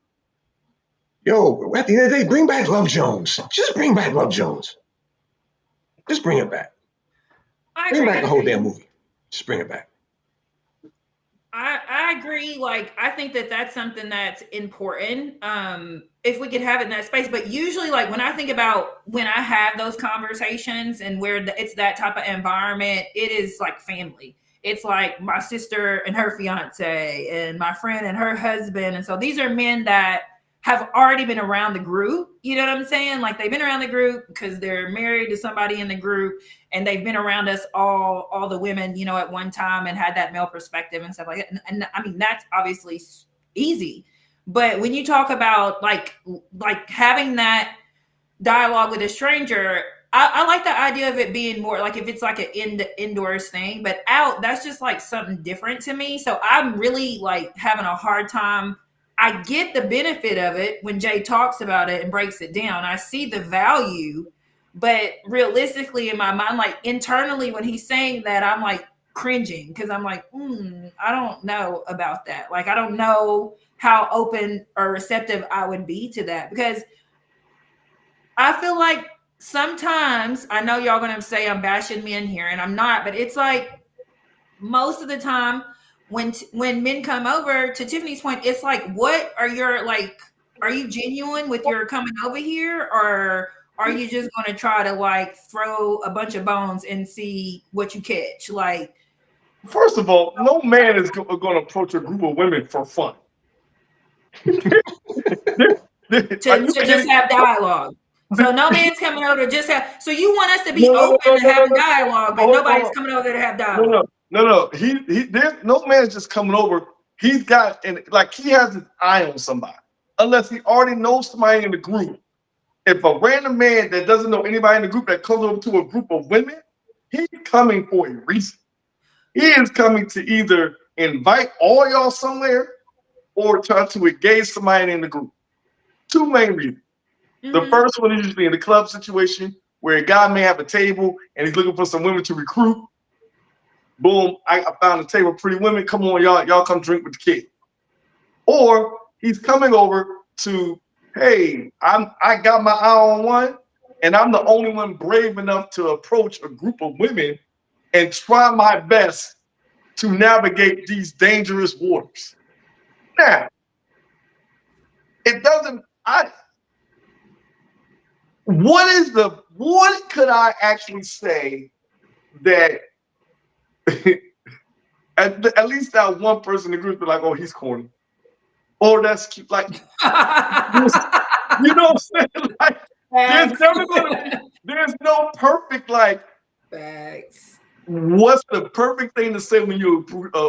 at the end of the day, bring back Love Jones. Just bring back Love Jones. Just bring it back. I Bring back agree. the whole damn movie. Just bring it back. I agree. Like, I think that that's something that's important. If we could have it in that space, but usually, like, when I think about when I have those conversations and where it's that type of environment, it is like family. It's like my sister and her fiance, and my friend and her husband, and so these are men that have already been around the group. You know what I'm saying? Like, they've been around the group because they're married to somebody in the group, and they've been around us all the women, at one time, and had that male perspective and stuff like that. And I mean, that's obviously easy. But when you talk about like having that dialogue with a stranger, I like the idea of it being more like if it's like an indoors thing, but out, that's just like something different to me. So I'm really like having a hard time. I get the benefit of it when Jay talks about it and breaks it down. I see the value, but realistically in my mind, like internally when he's saying that, I'm like cringing because I'm like, I don't know about that. Like, I don't know how open or receptive I would be to that, because I feel like sometimes, I know y'all gonna say I'm bashing men here, and I'm not, but it's like most of the time when men come over, to Tiffany's point, it's like, what are your like? Are you genuine with your coming over here, or are you just gonna try to like throw a bunch of bones and see what you catch? Like, First of all, no man is going to approach a group of women for fun. Are to you just kidding? have dialogue. So no man's coming over to just have. So you want us to be No, no, no, open no, to no, no, having no. dialogue, but Hold nobody's on. coming over to have No, dialogue. no, no, no. There's no man's just coming over. He's got, and like, he has his eye on somebody, unless he already knows somebody in the group. If a random man that doesn't know anybody in the group that comes over to a group of women, he's coming for a reason. He is coming to either invite all y'all somewhere or try to engage somebody in the group. Two main reasons. The Mm-hmm. first one is usually in the club situation where a guy may have a table and he's looking for some women to recruit. Boom, I found a table of pretty women. Come on, y'all come drink with the kid. Or he's coming over to, hey, I got my eye on one, and I'm the only one brave enough to approach a group of women and try my best to navigate these dangerous waters. Now, it doesn't. What could I actually say that at least that one person in the group be like, oh, he's corny, or that's cute. Like, you know what I'm saying? Like, there's no perfect, like, Facts. what's the perfect thing to say when you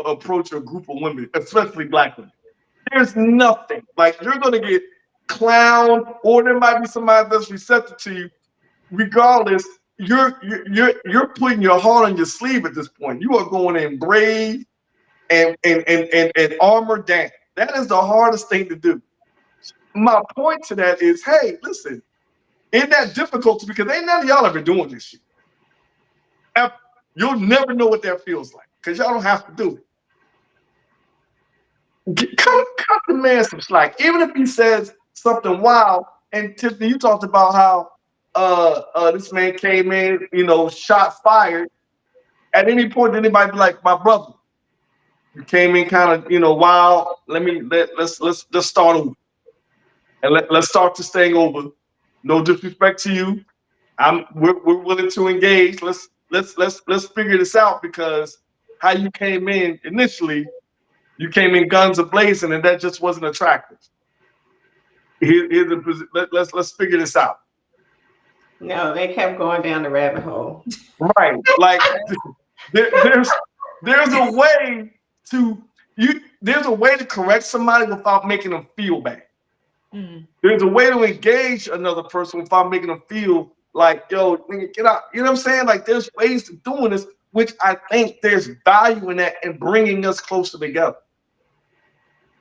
approach a group of women, especially black women? There's nothing. Like, you're gonna get clowned, or there might be somebody that's receptive to you. Regardless, you're putting your heart on your sleeve at this point. You are going in brave and armor down. That is the hardest thing to do. My point to that is, hey, listen, ain't that difficult because ain't none of y'all ever doing this shit. You'll never know what that feels like because y'all don't have to do it. Cut the man some slack. Even if he says something wild. And Tiffany, you talked about how this man came in, shots fired. At any point, did anybody be like, my brother, you came in kind of, wild. Let's start over. And let's start this thing over. No disrespect to you. We're willing to engage. Let's figure this out because how you came in initially, you came in guns a blazing, and that just wasn't attractive. Let's figure this out. No, they kept going down the rabbit hole. Right. Like there's a way to there's a way to correct somebody without making them feel bad. Mm. There's a way to engage another person without making them feel like, yo, nigga, get out. You know what I'm saying? Like there's ways to doing this, which I think there's value in that and bringing us closer together.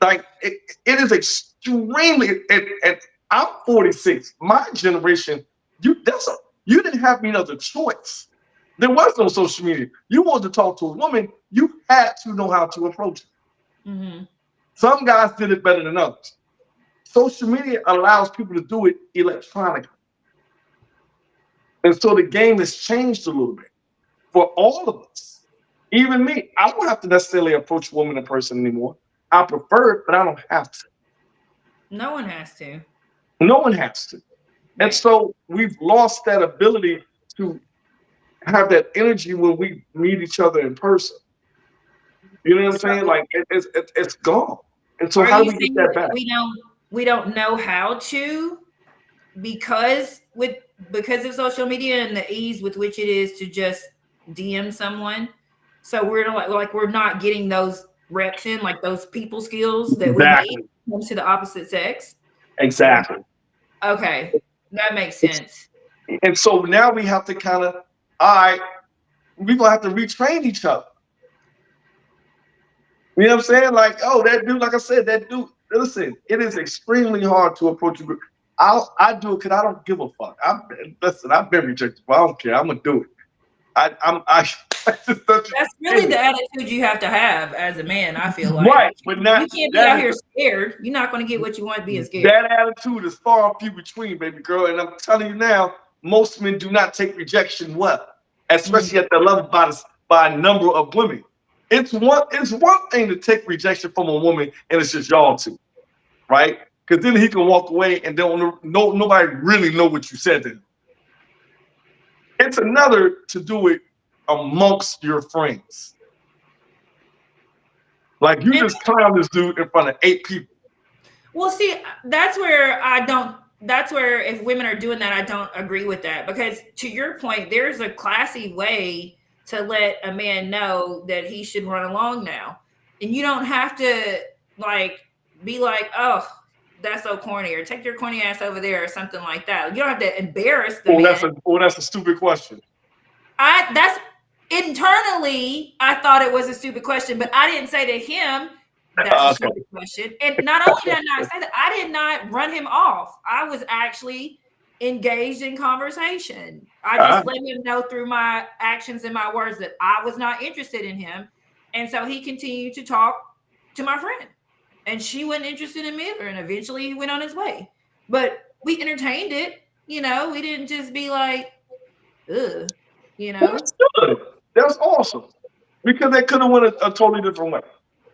Like it is extremely. And I'm 46. My generation, you didn't have any other choice. There was no social media. You wanted to talk to a woman, you had to know how to approach it. Mm-hmm. Some guys did it better than others. Social media allows people to do it electronically. And so the game has changed a little bit for all of us. Even me, I don't have to necessarily approach a woman in person anymore. I prefer it, but I don't have to. No one has to. No one has to. And so we've lost that ability to have that energy when we meet each other in person. You know what I'm saying? Like it's gone. And so how do we get that back? We don't know how to because of social media and the ease with which it is to just DM someone. So we're like we're not getting those reps in, like those people skills that we need when it comes to the opposite sex. Exactly. Okay, that makes sense. And so now we have to kind of, all right, we're gonna have to retrain each other. You know what I'm saying? Like, oh, that dude, like I said, that dude. Listen, it is extremely hard to approach a group. I do it because I don't give a fuck. I've been rejected, but I don't care. I'm gonna do it. That's really the attitude you have to have as a man. I feel like right, but not, you can't be out here scared. You're not going to get what you want being scared. That attitude is far and few between, baby girl. And I'm telling you now, most men do not take rejection well, especially at the level by a number of women. It's one thing to take rejection from a woman, and it's just y'all two, right? Because then he can walk away and nobody really know what you said to him. It's another to do it amongst your friends. Like you just clown this dude in front of 8 people. Well, see, that's where if women are doing that, I don't agree with that. Because to your point, there's a classy way to let a man know that he should run along now. And you don't have to be like, oh, that's so corny, or take your corny ass over there or something like that. You don't have to embarrass the man. That's a stupid question. Internally, I thought it was a stupid question, but I didn't say to him, that's a stupid question. And not only did I not say that, I did not run him off. I was actually engaged in conversation. I just let him know through my actions and my words that I was not interested in him. And so he continued to talk to my friend. And she wasn't interested in me either. And eventually he went on his way. But we entertained it. We didn't just be like, ugh, That's good. That's awesome. Because they could have went a totally different way.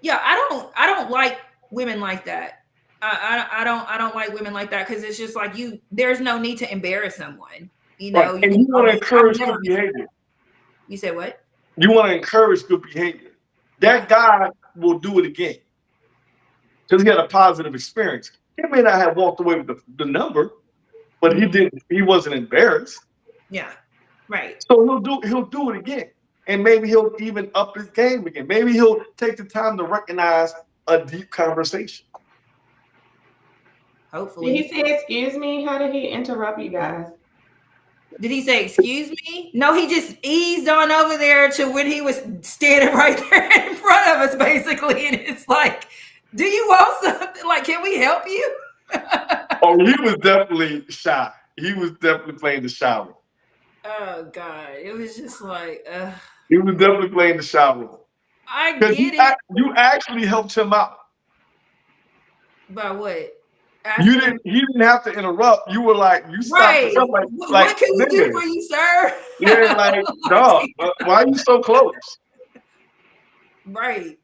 Yeah, I don't like women like that. I don't like women like that because it's just like there's no need to embarrass someone. Right. And you want to encourage good behavior. You said what? You want to encourage good behavior. That guy will do it again. Because he had a positive experience. He may not have walked away with the number, but he wasn't embarrassed. Yeah. Right. So he'll do it again. And maybe he'll even up his game again. Maybe he'll take the time to recognize a deep conversation. Hopefully. Did he say excuse me? How did he interrupt you guys? Did he say excuse me? No, he just eased on over there to when he was standing right there in front of us, basically. And it's like, do you want something? Like, can we help you? Oh, he was definitely shy. He was definitely playing the shy role. Oh God, it was just like. He was definitely playing the shy role. I get it. You actually helped him out. But what? You Asking him, didn't. He didn't have to interrupt. You were like, you stopped right? yourself, What can we do nigga. for you, sir? Yeah, like, dog. Why are you so close? Right.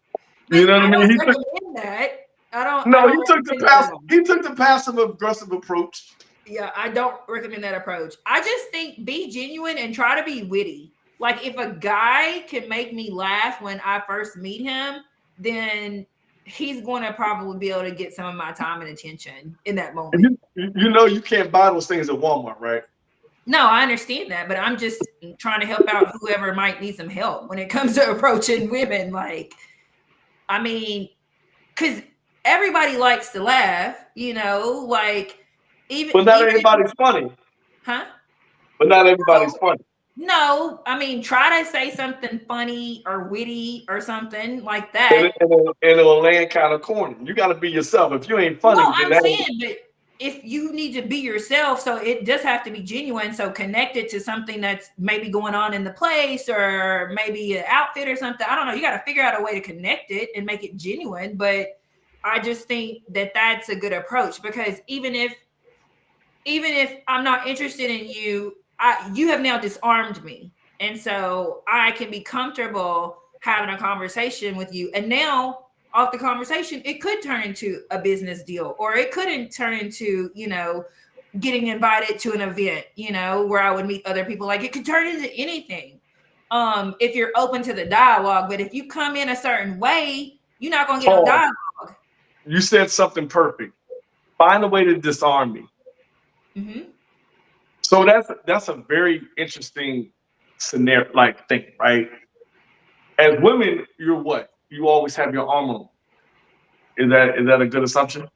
But You know what I I mean? don't He took recommend that. I no. don't recommend that at all. He took the passive aggressive approach. Yeah, I don't recommend that approach. I just think be genuine and try to be witty. Like if a guy can make me laugh when I first meet him, then he's going to probably be able to get some of my time and attention in that moment. You know you can't buy those things at Walmart, right? No, I understand that, but I'm just trying to help out whoever might need some help when it comes to approaching women. Like, I mean, because everybody likes to laugh, like But not even if, everybody's funny. huh? But not everybody's No, funny. no, I mean, try to say something funny or witty or something like And, that. it'll land kind of corny. You got to be yourself. If you ain't No, funny, then I'm that ain't. saying, but if you need to be yourself, so it does have to be genuine. So connected to something that's maybe going on in the place or maybe an outfit or something. I don't know. You got to figure out a way to connect it and make it genuine. But I just think that that's a good approach because even if I'm not interested in you, you have now disarmed me. And so I can be comfortable having a conversation with you. And now off the conversation, it could turn into a business deal or it couldn't turn into, getting invited to an event, where I would meet other people. Like it could turn into anything. If you're open to the dialogue, but if you come in a certain way, you're not gonna get no Pause. dialogue. You said something perfect. Find a way to disarm me. Mm-hmm. So that's a very interesting scenario, like thing, right? As women, you're what? You always have your armor on. Is that a good assumption?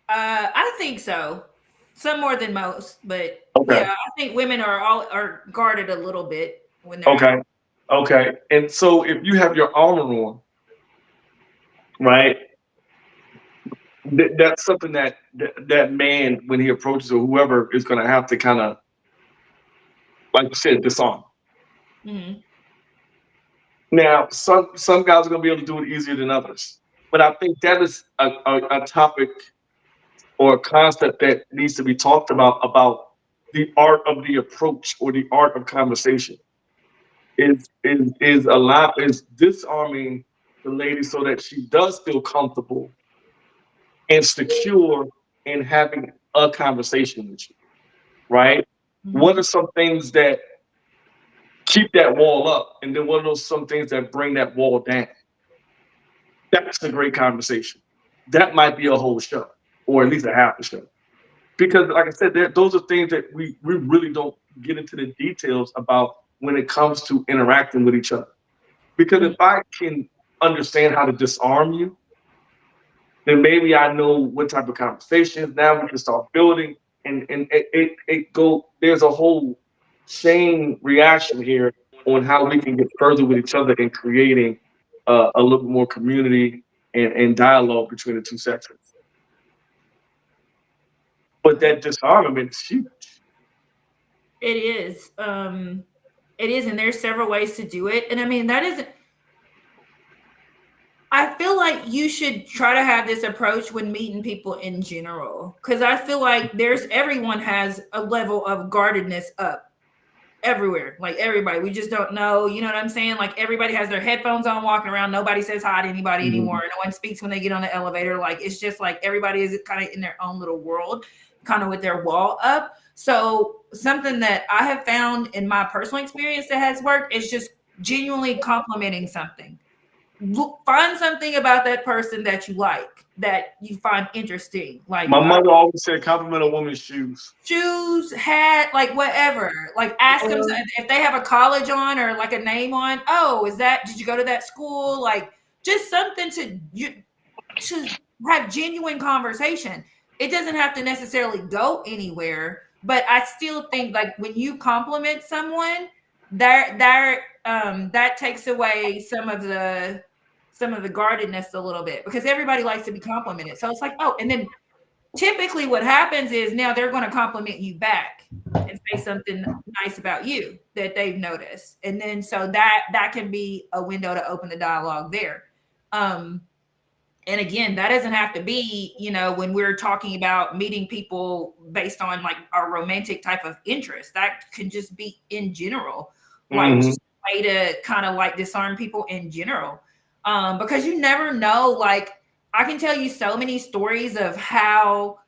I think so. Some more than most, but Okay. yeah, I think women are guarded a little bit when they're Okay. out. Okay. And so if you have your armor on, right? That's something that man, when he approaches or whoever, is going to have to kind of, like you said, disarm. Mm-hmm. Now, some guys are going to be able to do it easier than others, but I think that is a topic or a concept that needs to be talked about the art of the approach or the art of conversation. Is disarming the lady so that she does feel comfortable and secure in having a conversation with you, right? What Mm-hmm. are some things that keep that wall up, and then what are those some things that bring that wall down? That's a great conversation. That might be a whole show, or at least a half a show. Because, like I said, those are things that we really don't get into the details about when it comes to interacting with each other. Because if I can understand how to disarm you, then maybe I know what type of conversations now we can start building, and it go. There's a whole chain reaction here on how we can get further with each other in creating a little more community and dialogue between the two sections. But that disarmament is huge. It is. It is, and there's several ways to do it. And I mean, that isn't. I feel like you should try to have this approach when meeting people in general, because I feel like everyone has a level of guardedness up everywhere. Like everybody, we just don't know. You know what I'm saying? Like everybody has their headphones on, walking around. Nobody says hi to anybody Mhm. anymore. No one speaks when they get on the elevator. Like it's just like everybody is kind of in their own little world, kind of with their wall up. So something that I have found in my personal experience that has worked is just genuinely complimenting something. Find something about that person that you like, that you find interesting, like My mother always said, "Compliment a woman's shoes." shoes, hat, like whatever. Like ask them if they have a college on or like a name on. Oh, did you go to that school? Like just something to have genuine conversation. It doesn't have to necessarily go anywhere, but I still think like when you compliment someone, that takes away some of the guardedness a little bit because everybody likes to be complimented. So it's like, oh, and then typically what happens is now they're going to compliment you back and say something nice about you that they've noticed. And then so that can be a window to open the dialogue there. Um, And again, that doesn't have to be, when we're talking about meeting people based on like our romantic type of interest. That could just be in general, like Mm-hmm. just a way to kind of like discern people in general. Because you never know, like I can tell you so many stories of how,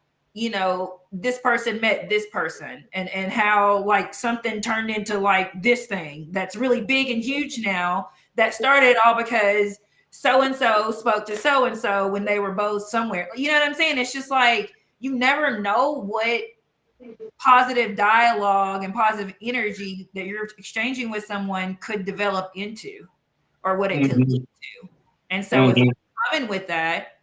this person met this person and how like something turned into like this thing that's really big and huge now, that started all because so and so spoke to so and so when they were both somewhere. You know what I'm saying? It's just like you never know what positive dialogue and positive energy that you're exchanging with someone could develop into, or what it could lead Mm-hmm. to. And so if Mm-hmm. you're coming with that,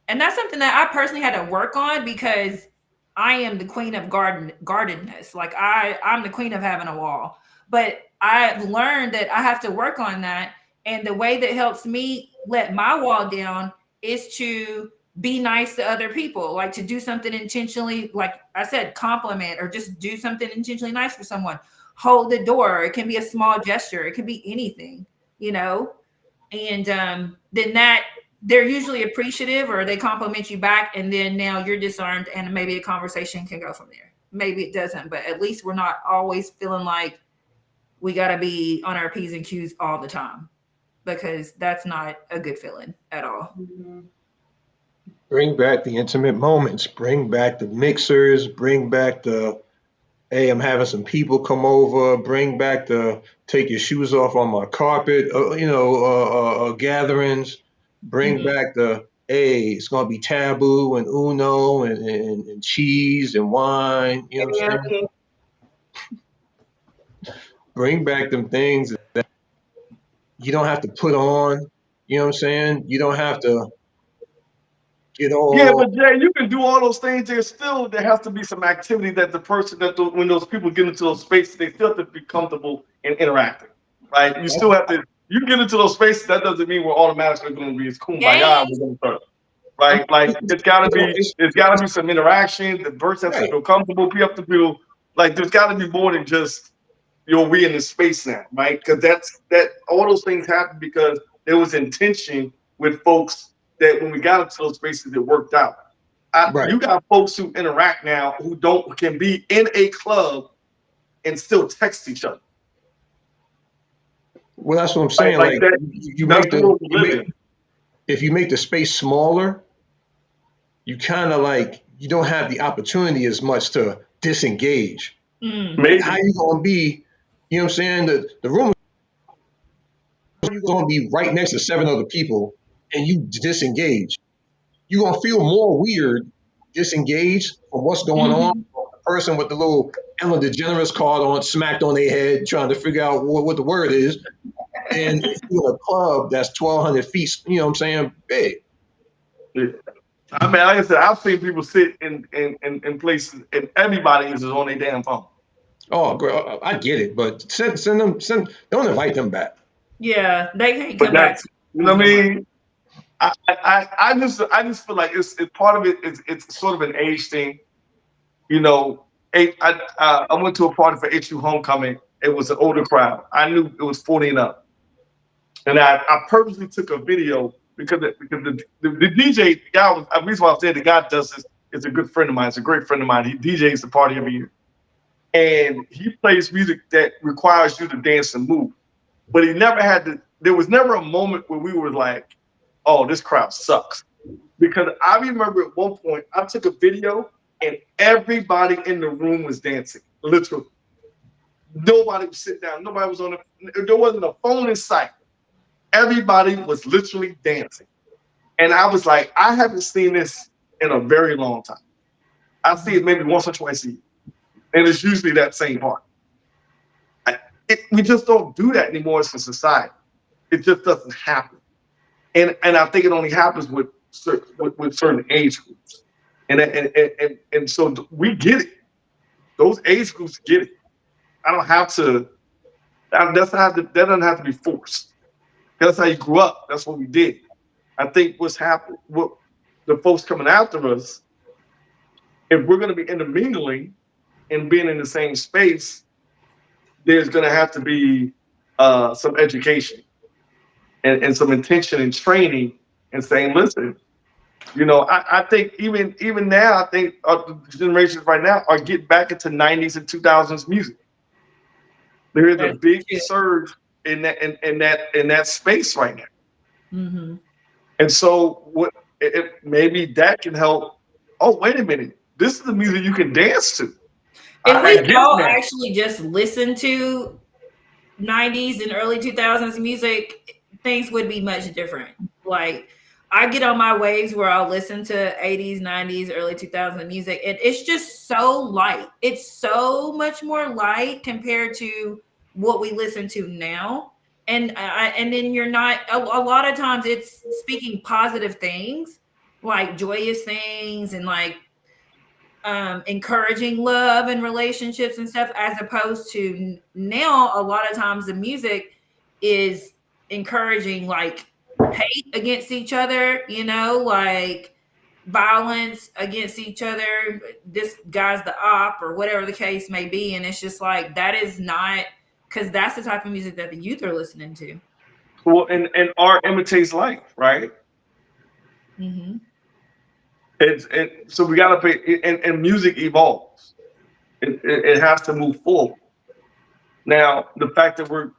and that's something that I personally had to work on, because I am the queen of guardedness. Like I'm the queen of having a wall. But I've learned that I have to work on that. And the way that helps me let my wall down is to be nice to other people, like to do something intentionally, like I said, compliment, or just do something intentionally nice for someone. Hold the door. It can be a small gesture. It can be anything, you know? And then that they're usually appreciative, or they compliment you back, and then now you're disarmed, and maybe a conversation can go from there. Maybe it doesn't, but at least we're not always feeling like we got to be on our p's and q's all the time, because that's not a good feeling at all. Mhm. Bring back the intimate moments. Bring back the mixers. Bring back the, hey, I'm having some people come over. Bring back the, take your shoes off on my carpet. Gatherings. Bring Mhm. back the, hey, it's gonna be taboo and Uno and cheese and wine. You know what I'm saying? Karaoke. Bring back them things you don't have to put on. You know what I'm saying? You don't have to get Yeah, all but Jay, you can do all those things. There has to be some activity that the person when those people get into those spaces, they still have to be comfortable in interacting, right? You still have to. You get into those spaces. That doesn't mean we're automatically going to be as kumbaya. Games. We're going to start, right? Like it's got to be. it's There's got to be some interaction. The person has to right, feel comfortable. People have to feel like there's got to be more than just we in this space now, right? Because that all those things happen because there was intention with folks that when we got into those spaces, it worked out. right. You got folks who interact now who don't can be in a club and still text each other. Well, that's what I'm Right? saying. Like Like that. you That's make the the world we you live make in. if you make the space smaller, you kind of like you don't have the opportunity as much to disengage. Mm. Like how Maybe. you gonna be? You know what I'm saying? The room is gonna be right next to seven other people, and you disengage. You're gonna feel more weird, disengaged from what's going on. Mhm. The person with the little Ellen DeGeneres card on, smacked on their head, trying to figure out what the word is. And if you're in a club that's 1,200 feet, you know what I'm saying, big. Yeah. I mean, like I said, I've seen people sit in places and everybody is on their damn phone. Oh, girl, I get it, but don't invite them back. Yeah, they can't But come back that's to you know rooms what no I more. mean. I just feel like it's part of it's sort of an age thing. You know, I went to a party for HU homecoming. It was an older crowd. I knew it was 40 and up, and I purposely took a video because the DJ the guy was the reason why I said the guy does this is a good friend of mine. It's a great friend of mine. He DJs the party every year, and he plays music that requires you to dance and move. But he never had to. There was never a moment where we were like, "Oh, this crowd sucks." Because I remember at one point I took a video and everybody in the room was dancing. Literally, nobody was sitting down. Nobody was on the. There wasn't a phone in sight. Everybody was literally dancing, and I was like, I haven't seen this in a very long time. I see it maybe once or twice a year, and it's usually that same part. We just don't do that anymore as a society. It just doesn't happen, and I think it only happens with certain age groups, and so we get it. Those age groups get it. I don't have to. That doesn't have to be forced. That's how you grew up. That's what we did. I think what's happened, what the folks coming after us, if we're going to be intermingling and being in the same space, there's going to have to be some education and some intention and training and saying, listen, I think even now, I think the generations right now are getting back into 90s and 2000s music. There is a That's big true. surge in that space right now. Mm-hmm. And so what maybe that can help. Oh, wait a minute. This is the music you can dance to. If I we get it all now. actually just listen to 90s and early 2000s music, things would be much different. Like, I get on my waves where I'll listen to 80s, 90s, early 2000s music, and it's just so light. It's so much more light compared to what we listen to now. And then you're not a lot of times it's speaking positive things, like joyous things, and like encouraging love and relationships and stuff, as opposed to now a lot of times the music is encouraging like hate against each other, like violence against each other. This guy's the op, or whatever the case may be. And it's just like, that is not, because that's the type of music that the youth are listening to. Well, and art imitates life, right? Mm-hmm. So we got to pay, and music evolves. It has to move forward. Now, the fact that we're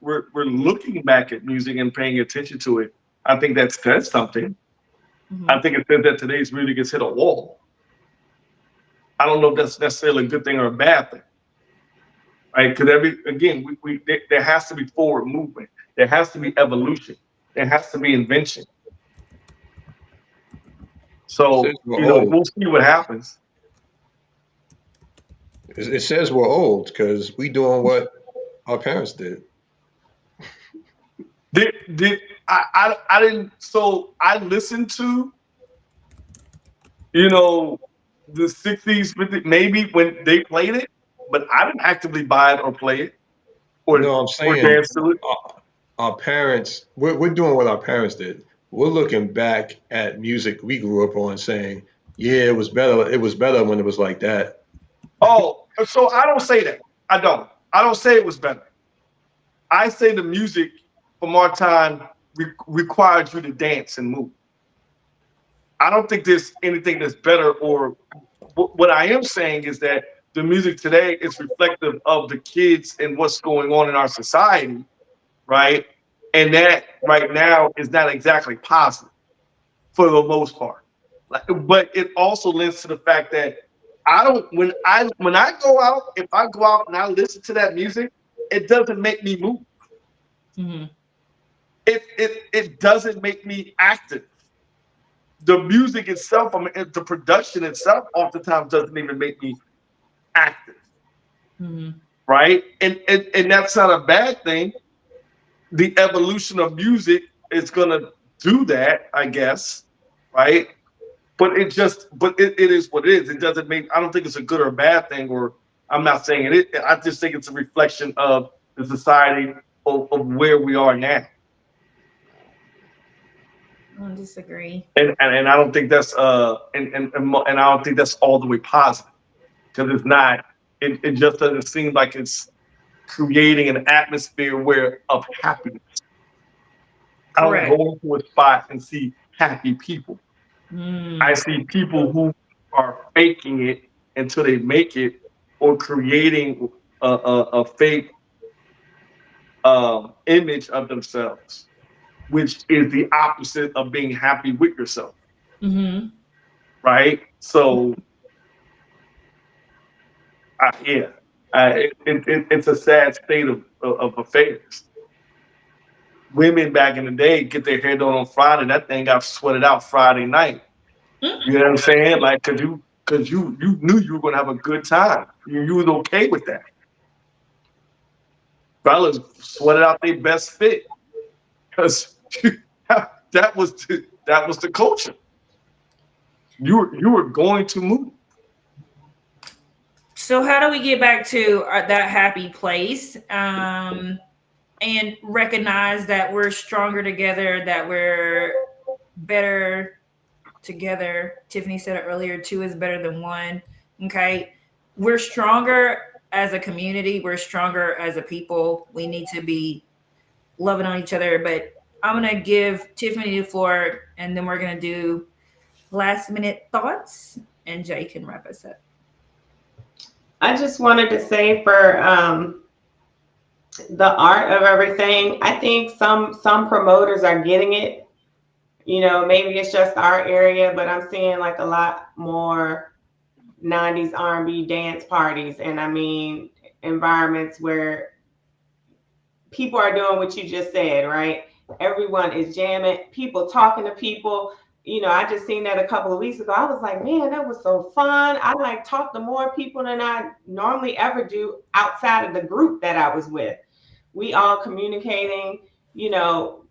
looking back at music and paying attention to it, I think that says something. Mm-hmm. I think it says that today's music has hit a wall. I don't know if that's necessarily a good thing or a bad thing, right? Because again, there has to be forward movement. There has to be evolution. There has to be invention. It says So, we're old. we'll see what happens. It says we're old because we doing what our parents did. Did I didn't, so I listened to, you know, the 60s, 50s, maybe when they played it, but I didn't actively buy it or play it or No, I'm or saying dance to it. our parents, we're doing what our parents did. We're looking back at music we grew up on saying, yeah, it was better. It was better when it was like that. Oh, so I don't say that. I don't. I don't say it was better. I say the music from our time required you to dance and move. I don't think there's anything that's better, or what I am saying is that the music today is reflective of the kids and what's going on in our society, right? And that right now is not exactly positive for the most part. But it also lends to the fact that I don't when I go out, if I go out and I listen to that music, it doesn't make me move. Mm-hmm. It doesn't make me active. The music itself, I mean, the production itself, oftentimes doesn't even make me active, Mm-hmm. right? And that's not a bad thing. The evolution of music is gonna do that, I guess, right? But it is what it is. It doesn't make, I don't think it's a good or bad thing, or I'm not saying it. I just think it's a reflection of the society of where we are now. I don't disagree. And I don't think that's and I don't think that's all the way positive, because it's not. It just doesn't seem like it's creating an atmosphere where of happiness. I don't Correct. go into a spot and see happy people. I Mm. see people who are faking it until they make it, or creating a fake image of themselves, which is the opposite of being happy with yourself, Mm-hmm. right? So, yeah, it's a sad state of affairs. Women back in the day get their hair done on Friday. That thing got sweated out Friday night. You know what I'm saying? Like, cause you knew you were gonna have a good time. You was okay with that. Fellas sweated out their best fit because that was the culture. You were going to move. So how do we get back to that happy place, and recognize that we're stronger together, that we're better together? Tiffany said it earlier, two is better than one. Okay. We're stronger as a community. We're stronger as a people. We need to be loving on each other. But I'm gonna give Tiffany the floor, and then we're gonna do last minute thoughts, and Jay can wrap us up. I just wanted to say for the art of everything, I think some promoters are getting it. You know, maybe it's just our area, but I'm seeing like a lot more 90s R&B dance parties, and I mean environments where people are doing what you just said, right? Everyone is jamming, people talking to people. You know, I just seen that a couple of weeks ago. I was like, man, that was so fun. I like talked to more people than I normally ever do outside of the group that I was with. We all communicating, you know,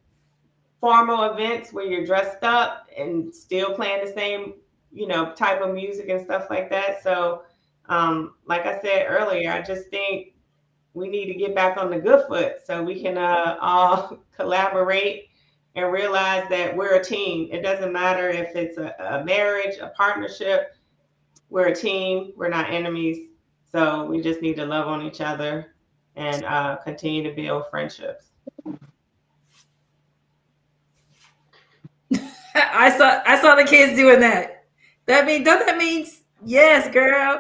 formal events where you're dressed up and still playing the same, you know, type of music and stuff like that. So, like I said earlier, I just think we need to get back on the good foot so we can all collaborate and realize that we're a team. It doesn't matter if it's a marriage, a partnership, we're a team, we're not enemies. So we just need to love on each other and continue to build friendships. I saw the kids doing that. That means yes, girl.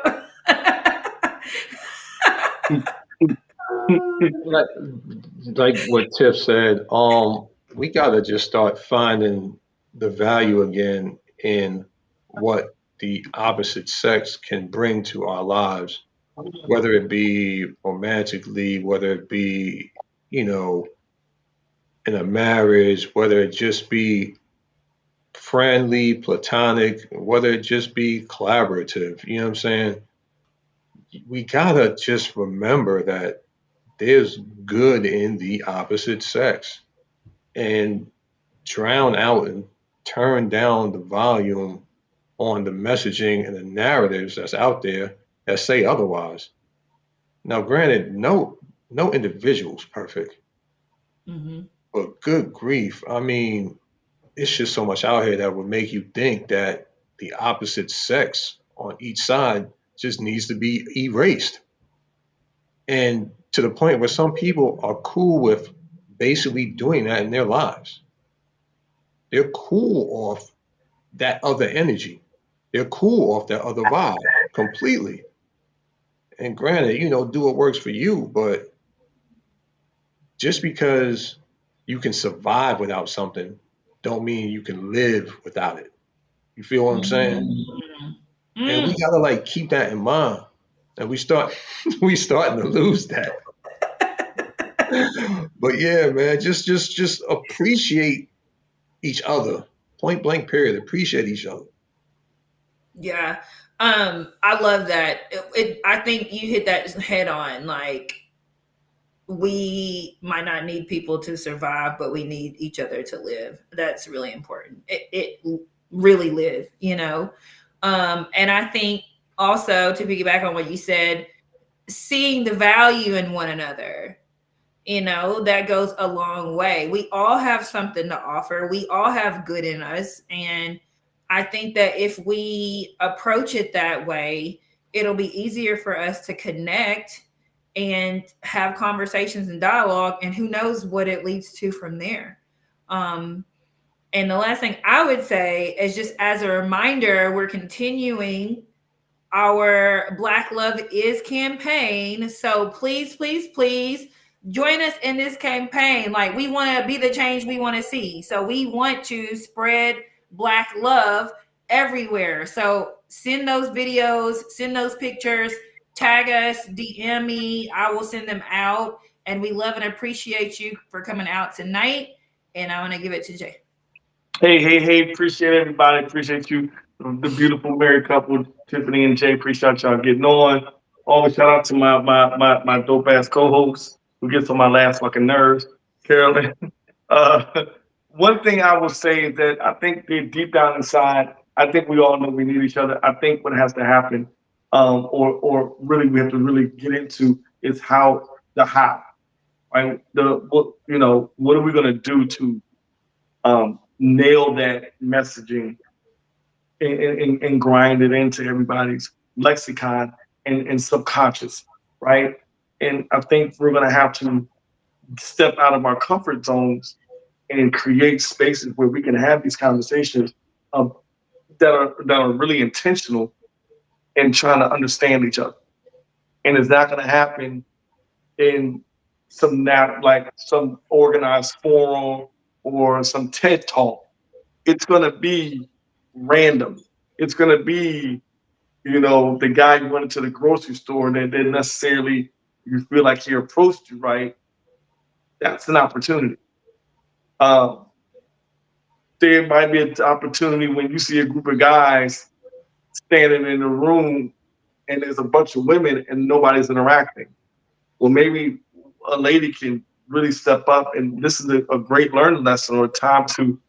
like like what Tiff said, we gotta just start finding the value again in what the opposite sex can bring to our lives, whether it be romantically, whether it be, you know, in a marriage, whether it just be friendly, platonic, whether it just be collaborative. You know what I'm saying? We gotta just remember that there's good in the opposite sex and drown out and turn down the volume on the messaging and the narratives that's out there that say otherwise. Now, granted, no individual's perfect, Hmm. but good grief, I mean, it's just so much out here that would make you think that the opposite sex on each side just needs to be erased. And to the point where some people are cool with basically doing that in their lives. They're cool off that other energy. They're cool off that other vibe completely. And granted, you know, do what works for you, but just because you can survive without something don't mean you can live without it. You feel what I'm saying? And we Mm. gotta like keep that in mind. And we starting to lose that. But yeah, man, just appreciate each other. Point blank period. Appreciate each other. Yeah. I love that. I think you hit that head on. Like, we might not need people to survive, but we need each other to live. That's really important. It really live, you know? And I think also, to piggyback on what you said, seeing the value in one another, you know, that goes a long way. We all have something to offer, we all have good in us. And I think that if we approach it that way, it'll be easier for us to connect and have conversations and dialogue, and who knows what it leads to from there. um, and the last thing I would say is, just as a reminder, we're continuing our Black Love Is campaign. So please, please, please join us in this campaign. Like, we want to be the change we want to see. So we want to spread Black love everywhere. So send those videos, send those pictures, tag us, DM me. I will send them out. And we love and appreciate you for coming out tonight. And I want to give it to Jay. Hey, hey, hey, appreciate everybody. Appreciate you, the beautiful married couple, Tiffany and Jay. Appreciate y'all getting on. Always shout out to my dope ass co-host who gets on my last fucking nerves, Carolyn. Uh, one thing I will say is that I think that deep down inside, I think we all know we need each other. I think what has to happen, or really we have to really get into, is how, right? What are we gonna do to nail that messaging and grind it into everybody's lexicon and subconscious, right? And I think we're going to have to step out of our comfort zones and create spaces where we can have these conversations um, that are really intentional in trying to understand each other. And it's not going to happen in some organized forum or some TED talk. It's going to be random. It's going to be, the guy you went into the grocery store that didn't necessarily you feel like he approached you right. That's an opportunity. Um, there might be an opportunity when you see a group of guys standing in a room and there's a bunch of women and nobody's interacting. Well, maybe a lady can really step up, and this is a great learning lesson or a time to,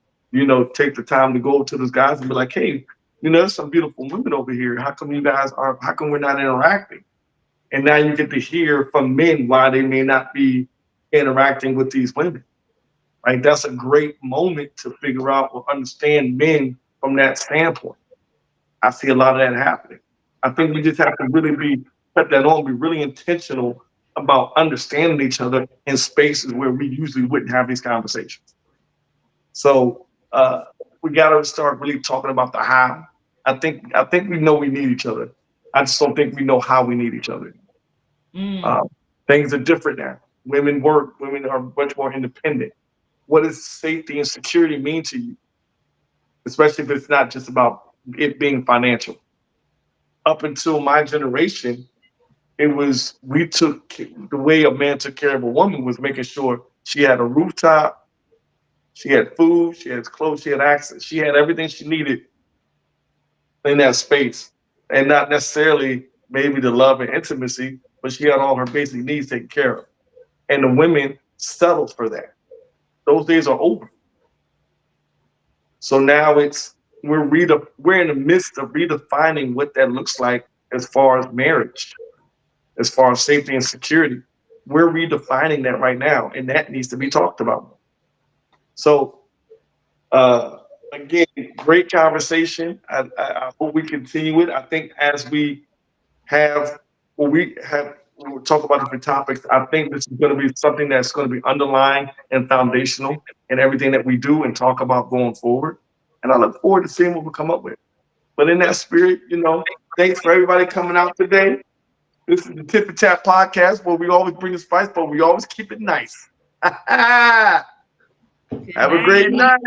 take the time to go to those guys and be like, hey, there's some beautiful women over here. How come you guys are? How come we're not interacting? And now you get to hear from men why they may not be interacting with these women. Right? That's a great moment to figure out or understand men from that standpoint. I see a lot of that happening. I think we just have to really put that on, be really intentional about understanding each other in spaces where we usually wouldn't have these conversations. So we got to start really talking about the how. I think we know we need each other. I just don't think we know how we need each other. Mm. Um, Things are different now. Women work. Women are much more independent. What does safety and security mean to you? Especially if it's not just about it being financial. Up until my generation, it was we took the way a man took care of a woman was making sure she had a rooftop, she had food, she had clothes, she had access, she had everything she needed in that space, and not necessarily maybe the love and intimacy, but she had all her basic needs taken care of. And the women settled for that. Those days are over. So now we're in the midst of redefining what that looks like as far as marriage, as far as safety and security. We're redefining that right now, and that needs to be talked about. So, uh, again, great conversation. I hope we continue it. I think as have, when we talk about different topics, I think this is going to be something that's going to be underlying and foundational in everything that we do and talk about going forward. And I look forward to seeing what we come up with. But in that spirit, thanks for everybody coming out today. This is the Tip and Tap podcast where we always bring the spice, but we always keep it nice. Have Good a great night. night.